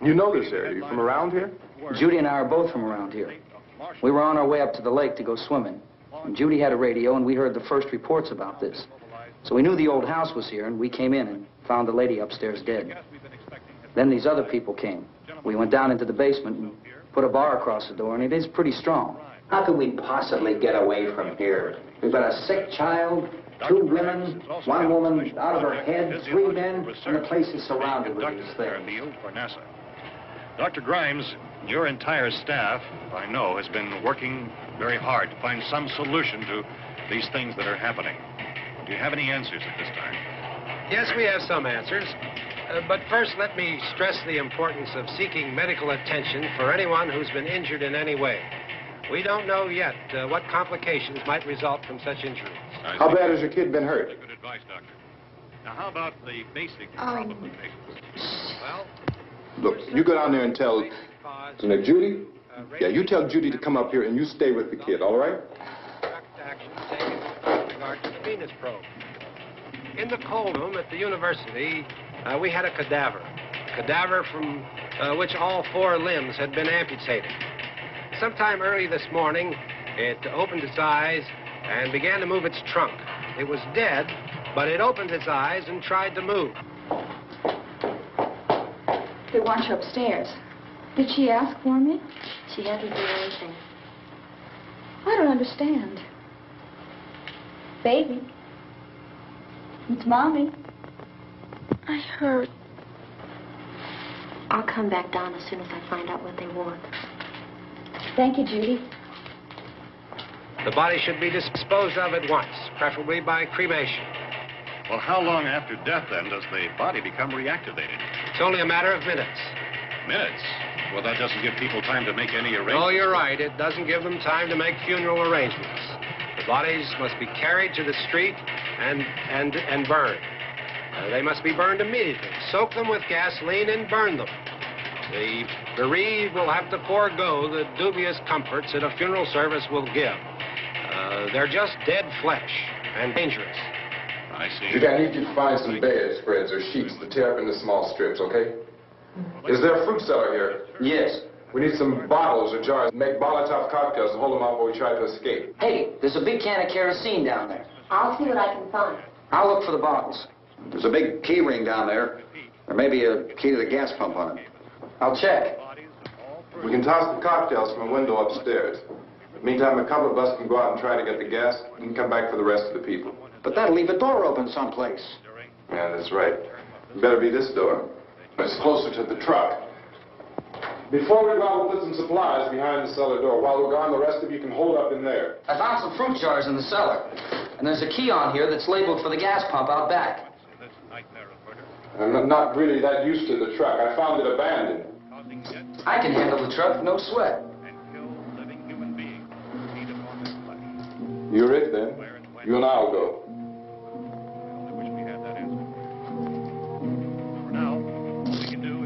You know this area. You from around here? Judy and I are both from around here. We were on our way up to the lake to go swimming. And Judy had a radio, and we heard the first reports about this. So we knew the old house was here, and we came in and found the lady upstairs dead. Then these other people came. We went down into the basement and put a bar across the door, and it is pretty strong. How could we possibly get away from here? We've got a sick child, 2 women, 1 woman out of her head, 3 men, and the place is surrounded with these things. For NASA. Dr. Grimes, your entire staff, I know, has been working very hard to find some solution to these things that are happening. Do you have any answers at this time? Yes, we have some answers. But first, let me stress the importance of seeking medical attention for anyone who's been injured in any way. We don't know yet what complications might result from such injuries. How bad has your kid been hurt? Good advice, Doctor. Now, how about the basic problem of patients? Well, Look, you go down there and tell... Judy? Yeah, you tell Judy to come up here and you stay with the kid, all right? Action taken with regard to the Venus probe. In the cold room at the university, we had a cadaver from which all 4 limbs had been amputated. Sometime early this morning, it opened its eyes and began to move its trunk. It was dead, but it opened its eyes and tried to move. They want you upstairs. Did she ask for me? She hasn't done anything. I don't understand. Baby. It's Mommy. I heard. I'll come back down as soon as I find out what they want. Thank you, Judy. The body should be disposed of at once, preferably by cremation. Well, how long after death, then, does the body become reactivated? It's only a matter of minutes. Minutes? Well, that doesn't give people time to make any arrangements. Oh, you're right. It doesn't give them time to make funeral arrangements. The bodies must be carried to the street and burned. They must be burned immediately. Soak them with gasoline and burn them. The bereaved will have to forego the dubious comforts that a funeral service will give. They're just dead flesh and dangerous. I see. Judy, I need you to find some bedspreads or sheets to tear up into small strips, okay? Is there a fruit cellar here? Yes. We need some bottles or jars. Make Molotov cocktails and hold them out while we try to escape. Hey, there's a big can of kerosene down there. I'll see what I can find. I'll look for the bottles. There's a big key ring down there. There may be a key to the gas pump on it. I'll check. We can toss the cocktails from a window upstairs. Meantime, a couple of us can go out and try to get the gas and come back for the rest of the people. But that'll leave a door open someplace. Yeah, that's right. It better be this door. It's closer to the truck. Before we go, we'll put some supplies behind the cellar door. While we're gone, the rest of you can hold up in there. I found some fruit jars in the cellar. And there's a key on here that's labeled for the gas pump out back. I'm not really that used to the truck. I found it abandoned. I can handle the truck, no sweat. You're it, then. You and I'll go.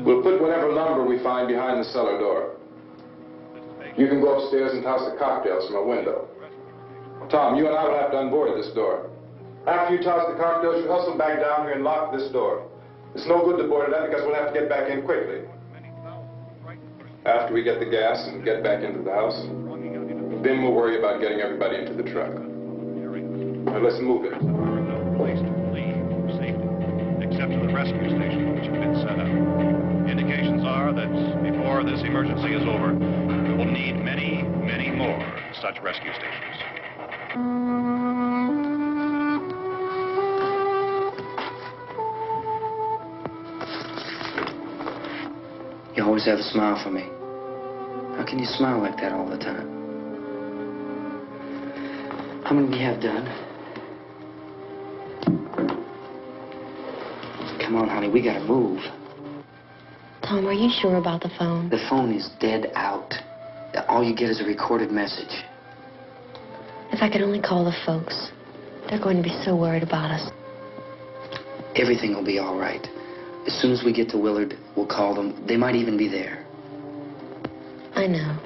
We'll put whatever lumber we find behind the cellar door. You can go upstairs and toss the cocktails from a window. Tom, you and I will have to unboard this door. After you toss the cocktails, you hustle back down here and lock this door. It's no good to board it up because we'll have to get back in quickly. After we get the gas and get back into the house, then we'll worry about getting everybody into the truck. Now let's move it. Place to leave safely, except to the rescue station, which have been set up. Indications are that before this emergency is over, we will need many, many more such rescue stations. You always have a smile for me. How can you smile like that all the time? How many do we have done? Come on, honey, we gotta move. Tom, are you sure about the phone? The phone is dead out. All you get is a recorded message. If I could only call the folks. They're going to be so worried about us. Everything will be all right. As soon as we get to Willard, we'll call them. They might even be there. I know.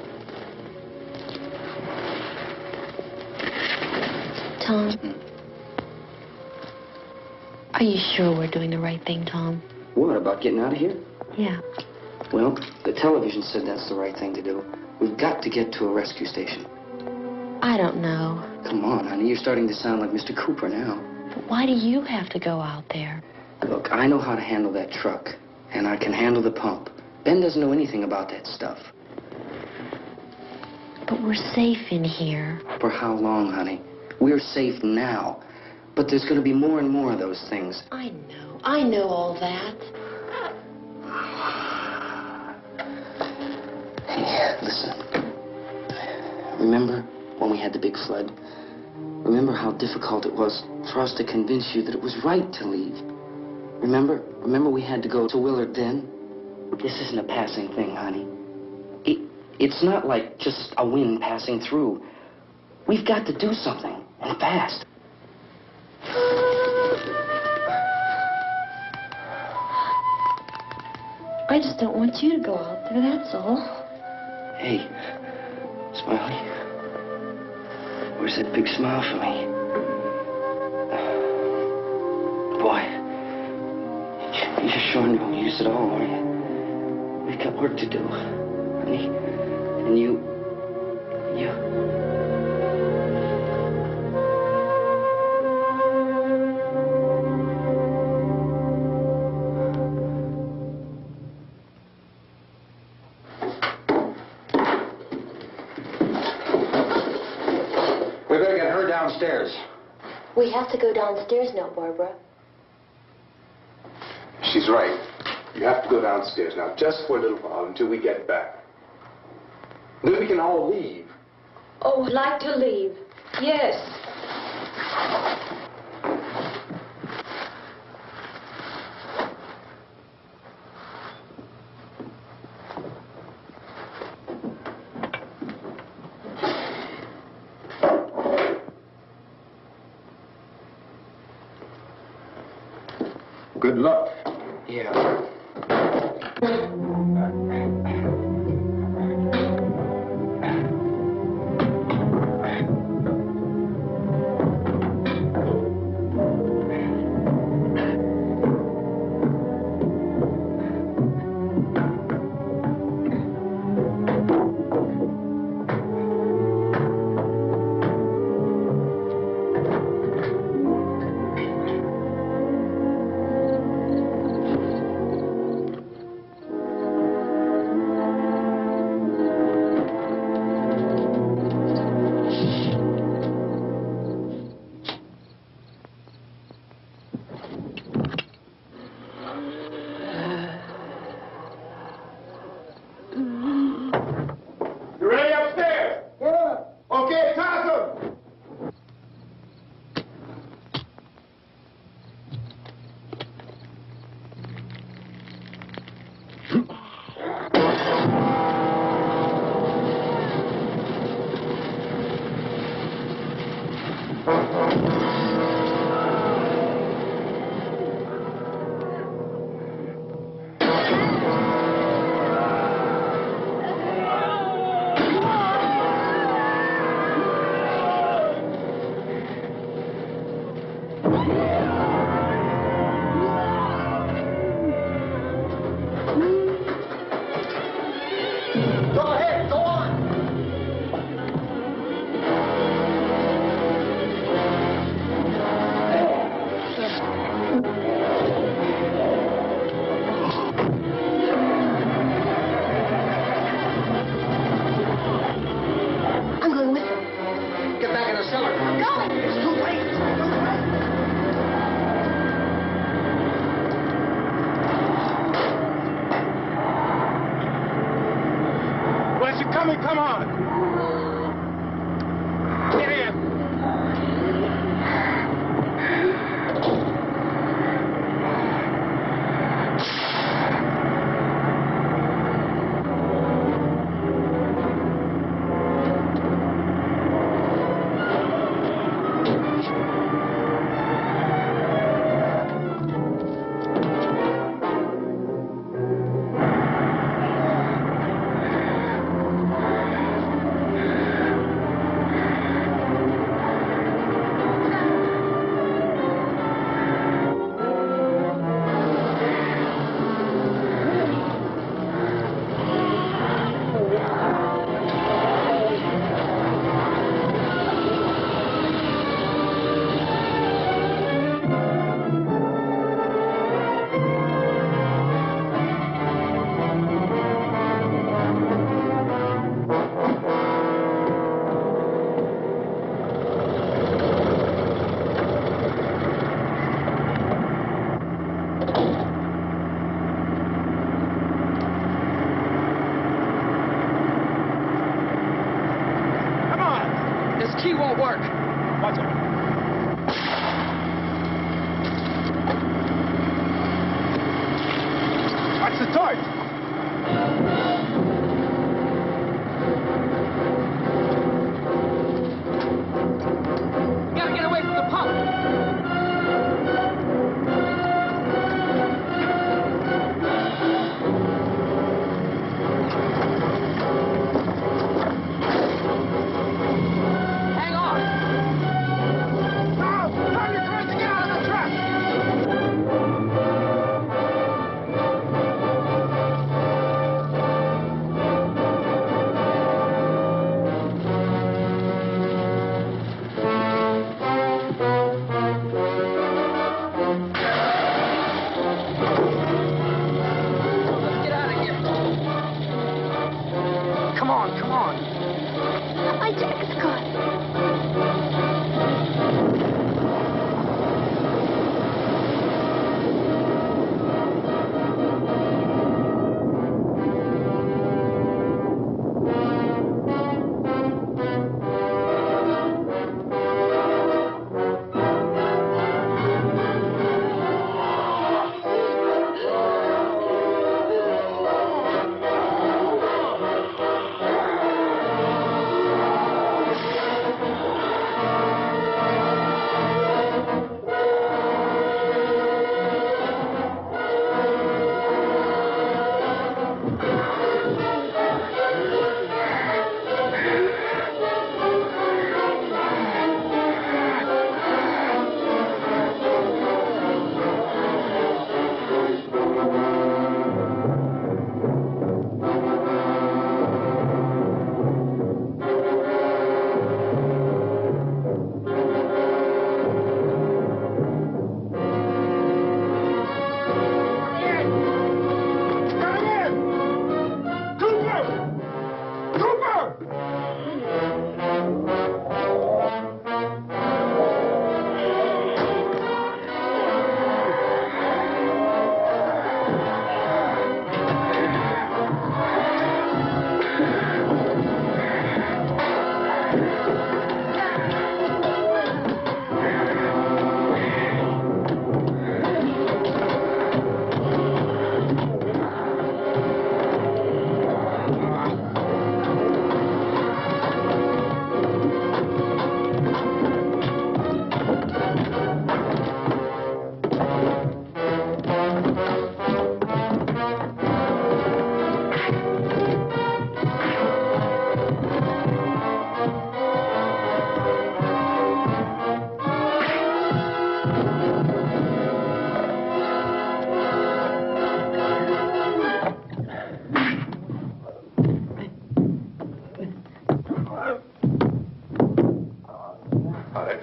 Tom? Are you sure we're doing the right thing, Tom? What, about getting out of here? Yeah. Well, the television said that's the right thing to do. We've got to get to a rescue station. I don't know. Come on, honey, you're starting to sound like Mr. Cooper now. But why do you have to go out there? Look, I know how to handle that truck, and I can handle the pump. Ben doesn't know anything about that stuff. But we're safe in here. For how long, honey? We're safe now. But there's going to be more and more of those things. I know. I know all that. Hey, listen. Remember when we had the big flood? Remember how difficult it was for us to convince you that it was right to leave? Remember? Remember we had to go to Willard then? This isn't a passing thing, honey. It's not like just a wind passing through. We've got to do something, and fast. I just don't want you to go out there, that's all. Hey, Smiley. Where's that big smile for me? Boy, you're showing no use at all, are you? We've got work to do, honey. And you... We better get her downstairs. We have to go downstairs now, Barbara. She's right. You have to go downstairs now, just for a little while, until we get back. Then we can all leave. Oh, I'd like to leave. Yes. Good luck. Yeah. coming, come on! Get in!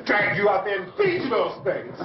Drag you out there and feed you those things.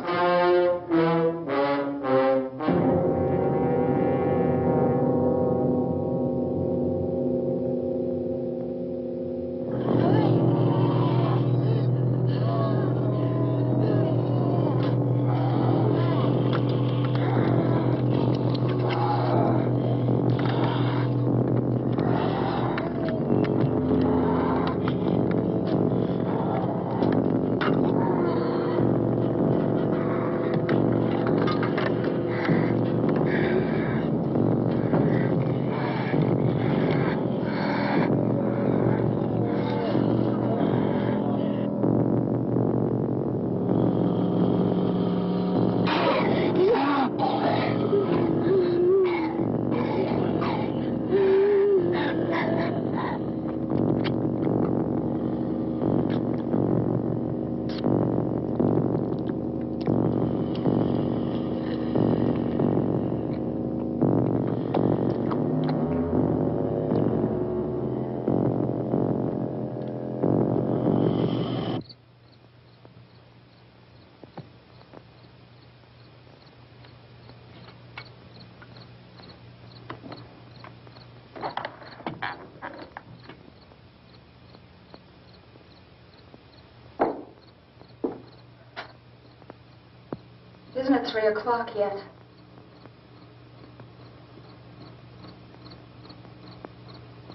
isn't it 3 o'clock yet?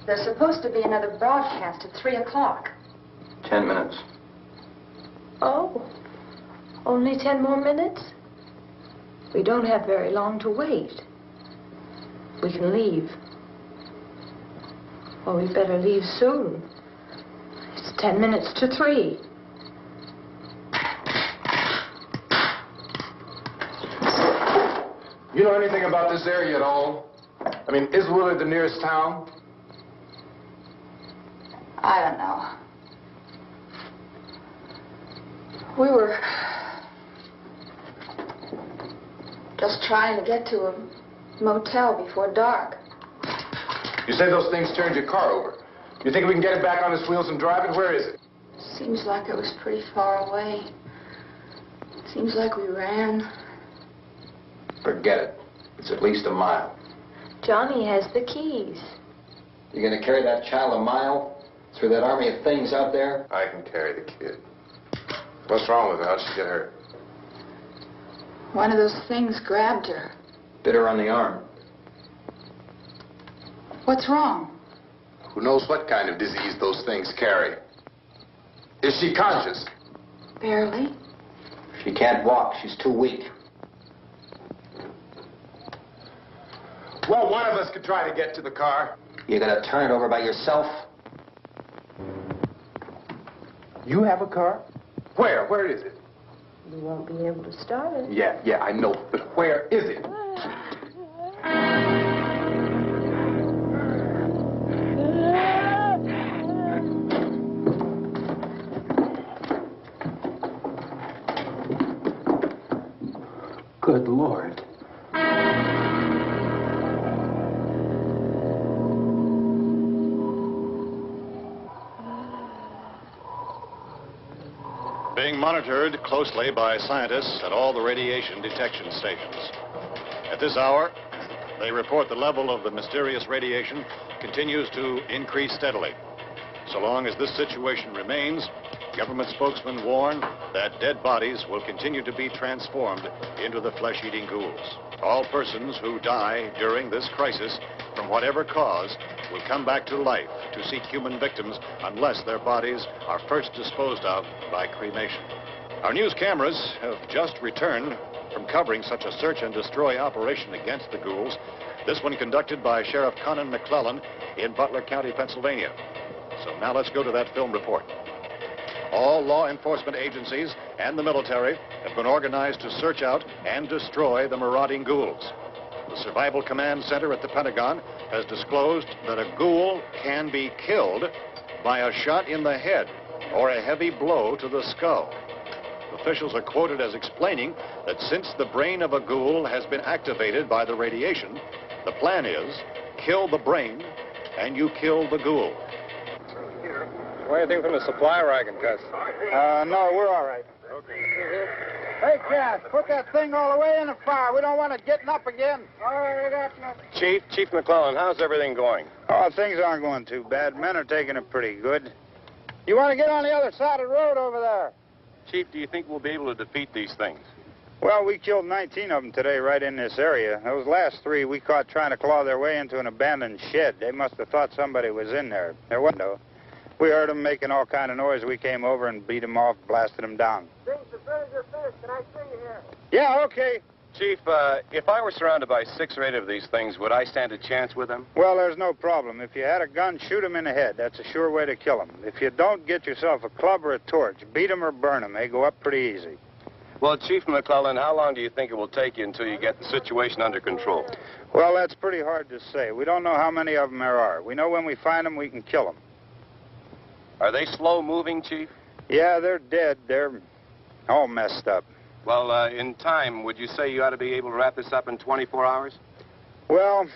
There's supposed to be another broadcast at 3 o'clock. 10 minutes. Oh, only 10 more minutes? We don't have very long to wait. We can leave. Well, we better leave soon. It's 10 minutes to 3. You know anything about this area at all? I mean, is Willard the nearest town? I don't know. We were just trying to get to a motel before dark. You say those things turned your car over. You think we can get it back on its wheels and drive it? Where is it? Seems like it was pretty far away. Seems like we ran. Forget it. It's at least a mile. Johnny has the keys. You gonna carry that child a mile through that army of things out there? I can carry the kid. What's wrong with her? How'd she get hurt? One of those things grabbed her. Bit her on the arm. What's wrong? Who knows what kind of disease those things carry? Is she conscious? Barely. She can't walk. She's too weak. Well, one of us could try to get to the car. You gonna turn it over by yourself? You have a car? Where? Where is it? You won't be able to start it. Yeah, I know. But where is it? Good Lord. Being monitored closely by scientists at all the radiation detection stations. At this hour, they report the level of the mysterious radiation continues to increase steadily. So long as this situation remains, government spokesmen warn that dead bodies will continue to be transformed into the flesh-eating ghouls. All persons who die during this crisis, from whatever cause, will come back to life to seek human victims unless their bodies are first disposed of by cremation. Our news cameras have just returned from covering such a search and destroy operation against the ghouls, this one conducted by Sheriff Conan McClellan in Butler County, Pennsylvania. So now let's go to that film report. All law enforcement agencies and the military have been organized to search out and destroy the marauding ghouls. The Survival Command Center at the Pentagon has disclosed that a ghoul can be killed by a shot in the head or a heavy blow to the skull. Officials are quoted as explaining that since the brain of a ghoul has been activated by the radiation, the plan is kill the brain and you kill the ghoul. What do you think from the supply wagon, Gus? No, we're all right. Okay. Hey, Cass, put that thing all the way in the fire. We don't want it getting up again. All right, that's nothing. Chief McClellan, how's everything going? Oh, things aren't going too bad. Men are taking it pretty good. You want to get on the other side of the road over there? Chief, do you think we'll be able to defeat these things? Well, we killed 19 of them today right in this area. Those last 3 we caught trying to claw their way into an abandoned shed. They must have thought somebody was in there. There wasn't, though. We heard them making all kind of noise. We came over and beat them off, blasted them down. Things as good as your fist. Can I see you here? Yeah, okay. Chief, if I were surrounded by 6 or 8 of these things, would I stand a chance with them? Well, there's no problem. If you had a gun, shoot them in the head. That's a sure way to kill them. If you don't, get yourself a club or a torch. Beat them or burn them. They go up pretty easy. Well, Chief McClellan, how long do you think it will take you until you get the situation under control? Well, that's pretty hard to say. We don't know how many of them there are. We know when we find them, we can kill them. Are they slow-moving, Chief? Yeah, they're dead. They're all messed up. Well, in time, would you say you ought to be able to wrap this up in 24 hours? Well,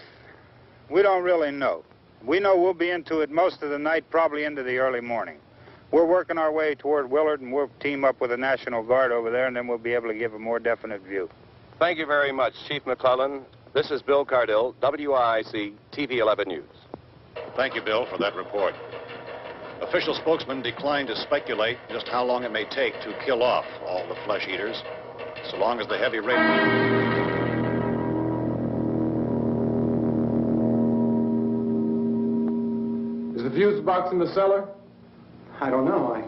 we don't really know. We know we'll be into it most of the night, probably into the early morning. We're working our way toward Willard, and we'll team up with the National Guard over there, and then we'll be able to give a more definite view. Thank you very much, Chief McClellan. This is Bill Cardill, WIC TV 11 News. Thank you, Bill, for that report. Official spokesmen declined to speculate just how long it may take to kill off all the flesh eaters. so long as the heavy rain... Is the fuse box in the cellar? I don't know.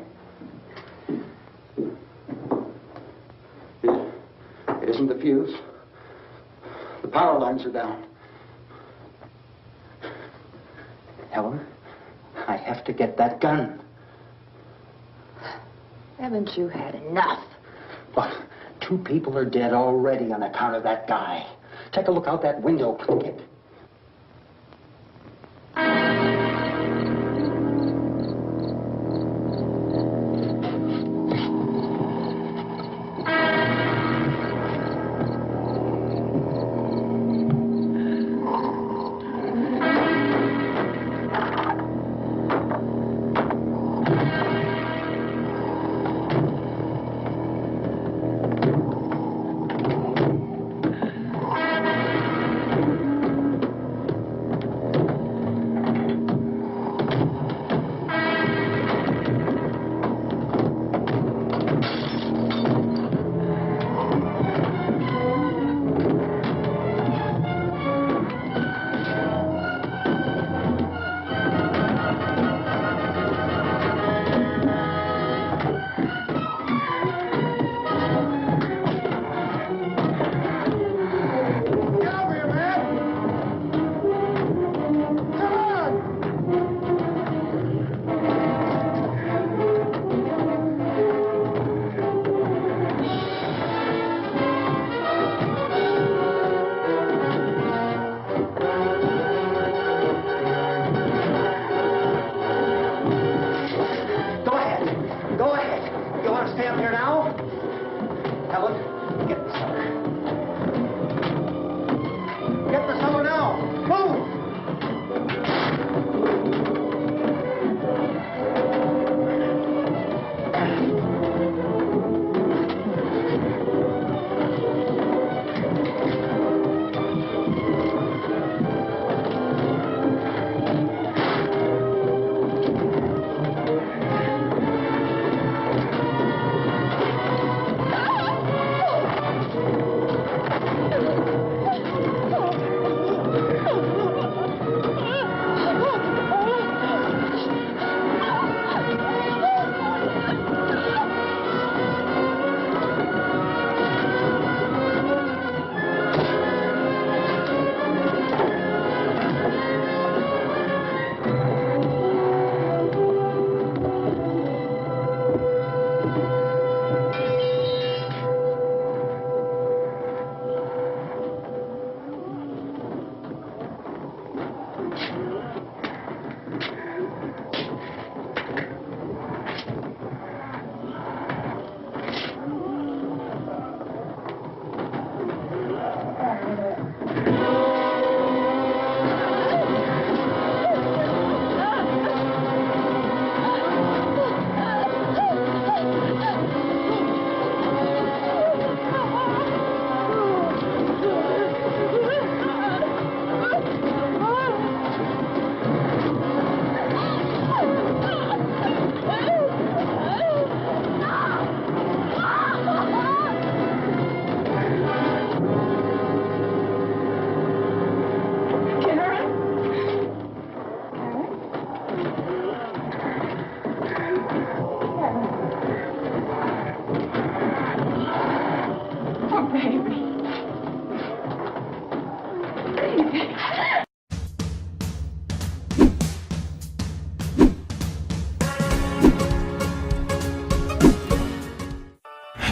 It isn't the fuse. The power lines are down. Helen, I have to get that gun. Haven't you had enough? Look, 2 people are dead already on account of that guy. Take a look out that window, Plunkett.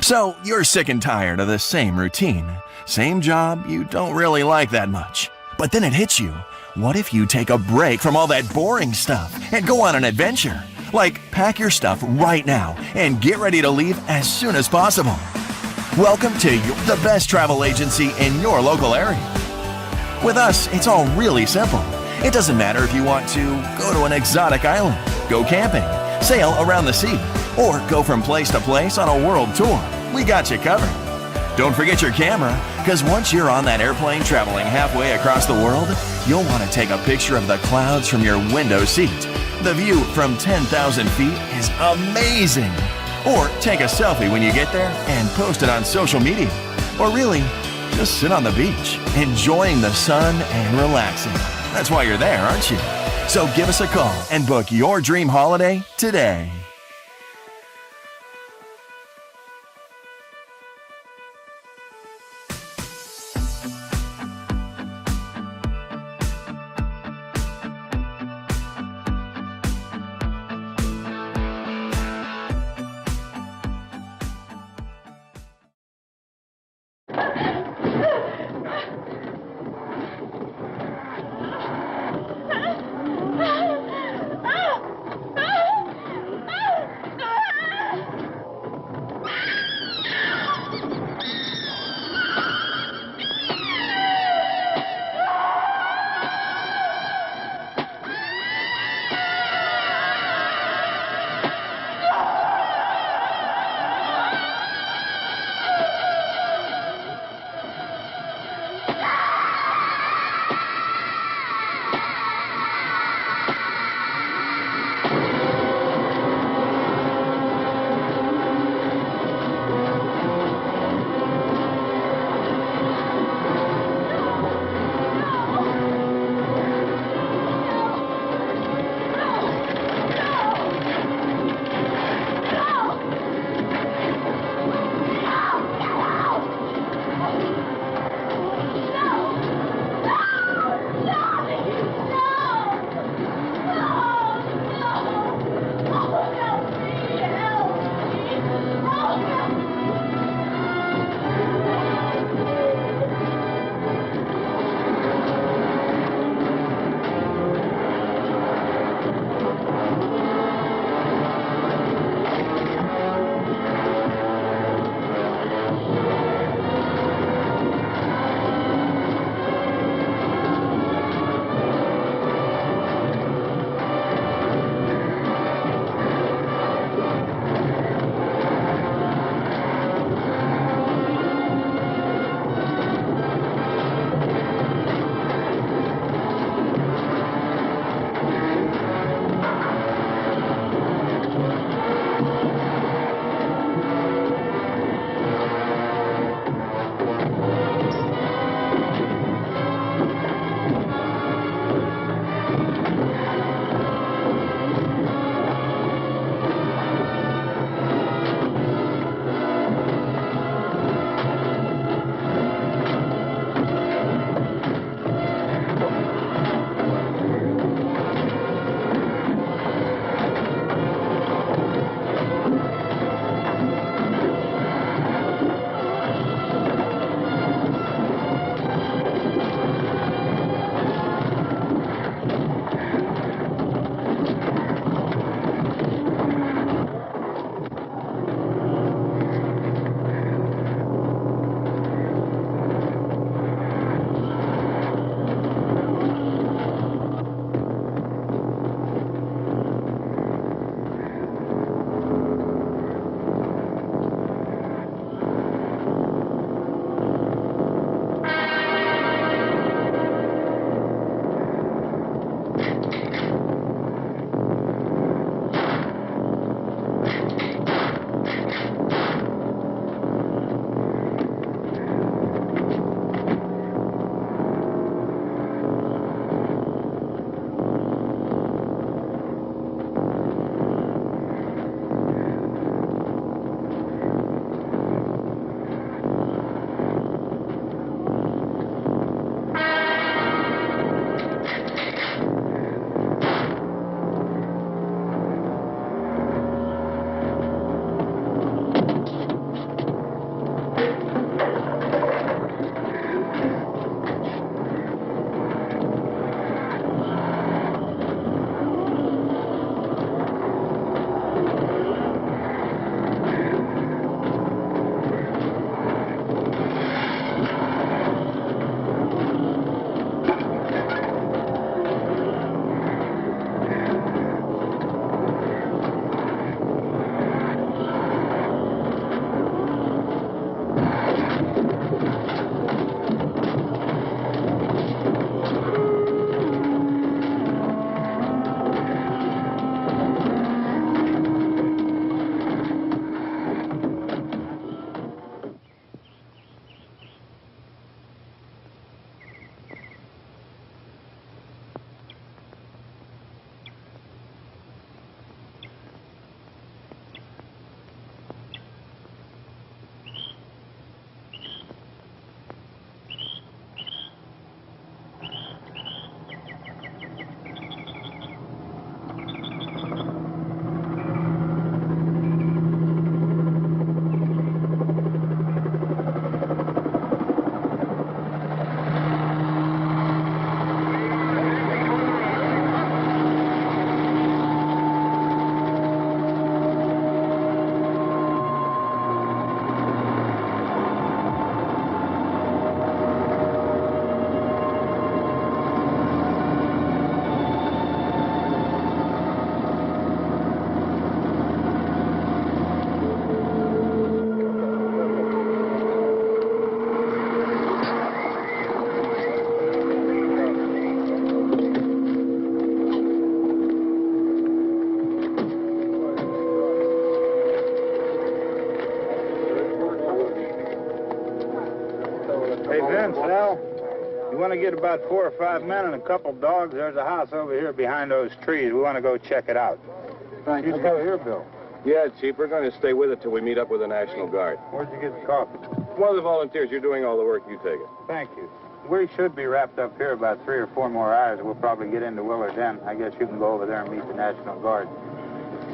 So, you're sick and tired of the same routine. Same job you don't really like that much. But then it hits you. What if you take a break from all that boring stuff and go on an adventure? Like, pack your stuff right now and get ready to leave as soon as possible. Welcome to the best travel agency in your local area. With us, it's all really simple. It doesn't matter if you want to go to an exotic island, go camping, sail around the sea, or go from place to place on a world tour. We got you covered. Don't forget your camera, because once you're on that airplane traveling halfway across the world, you'll want to take a picture of the clouds from your window seat. The view from 10,000 feet is amazing. Or take a selfie when you get there and post it on social media. Or really, just sit on the beach, enjoying the sun and relaxing. That's why you're there, aren't you? So give us a call and book your dream holiday today. Hey, Vince, Al, you want to get about 4 or 5 men and a couple dogs? There's a house over here behind those trees. We want to go check it out. Thank you. Go here, Bill. Yeah, Chief, we're going to stay with it till we meet up with the National Guard. Where'd you get the coffee? One of the volunteers, you're doing all the work, you take it. Thank you. We should be wrapped up here about 3 or 4 more hours. We'll probably get into Willard's End. I guess you can go over there and meet the National Guard.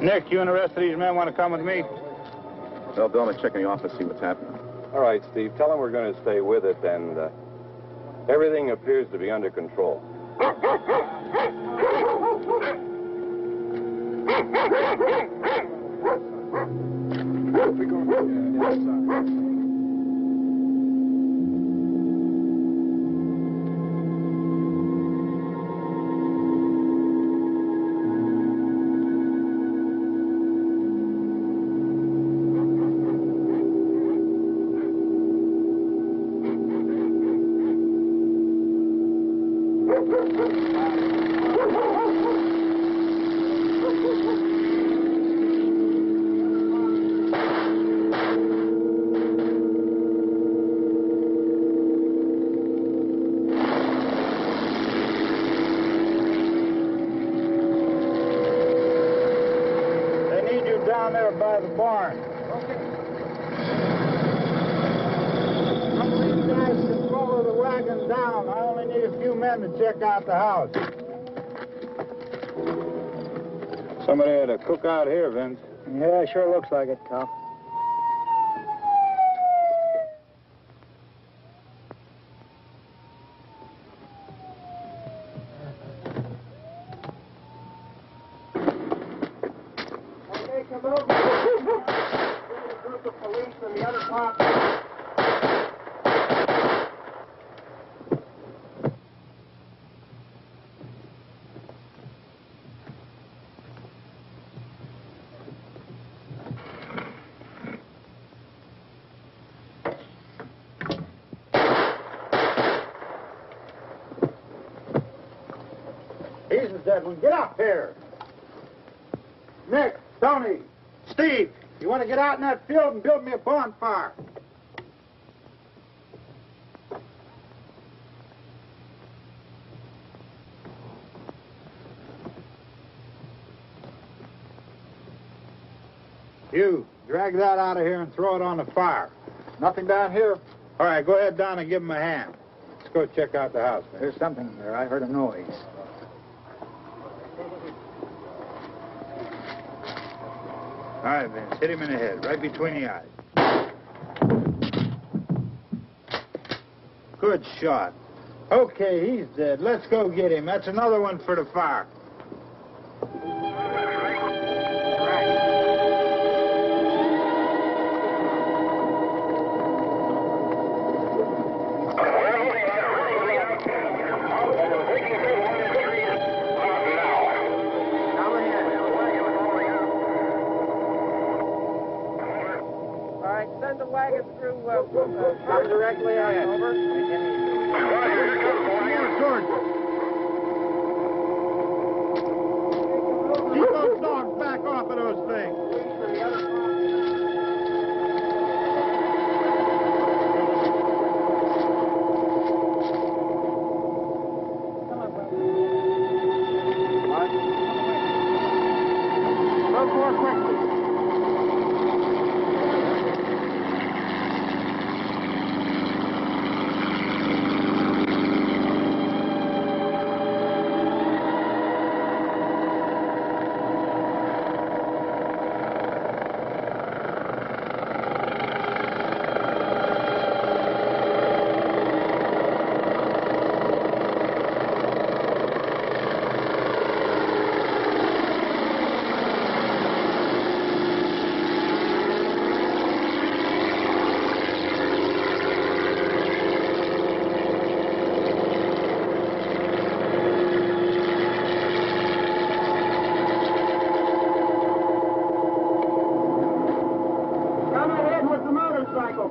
Nick, you and the rest of these men want to come with me? Well, Bill, let's check in the office, see what's happening. All right, Steve, tell them we're going to stay with it, and everything appears to be under control. Down there by the barn. Okay. Some of these guys can follow the wagon down. I only need a few men to check out the house. Somebody had a cookout here, Vince. Yeah, it sure looks like it, Tom. Come over. A group of police in the other part. He's the dead one. Get up here. Nick, Tony, Steve, you want to get out in that field and build me a bonfire? You, drag that out of here and throw it on the fire. Nothing down here? All right, go ahead down and give him a hand. Let's go check out the house, man. There's something there. I heard a noise. All right, Vince, hit him in the head, right between the eyes. Good shot. Okay, he's dead. Let's go get him. That's another one for the fire. Send the wagon through, come directly out, over. Keep those dogs back off of those things. Go more quickly.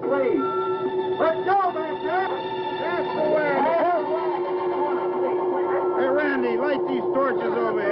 Please. Let's go, Master. That's the way. Hey, Randy, light these torches over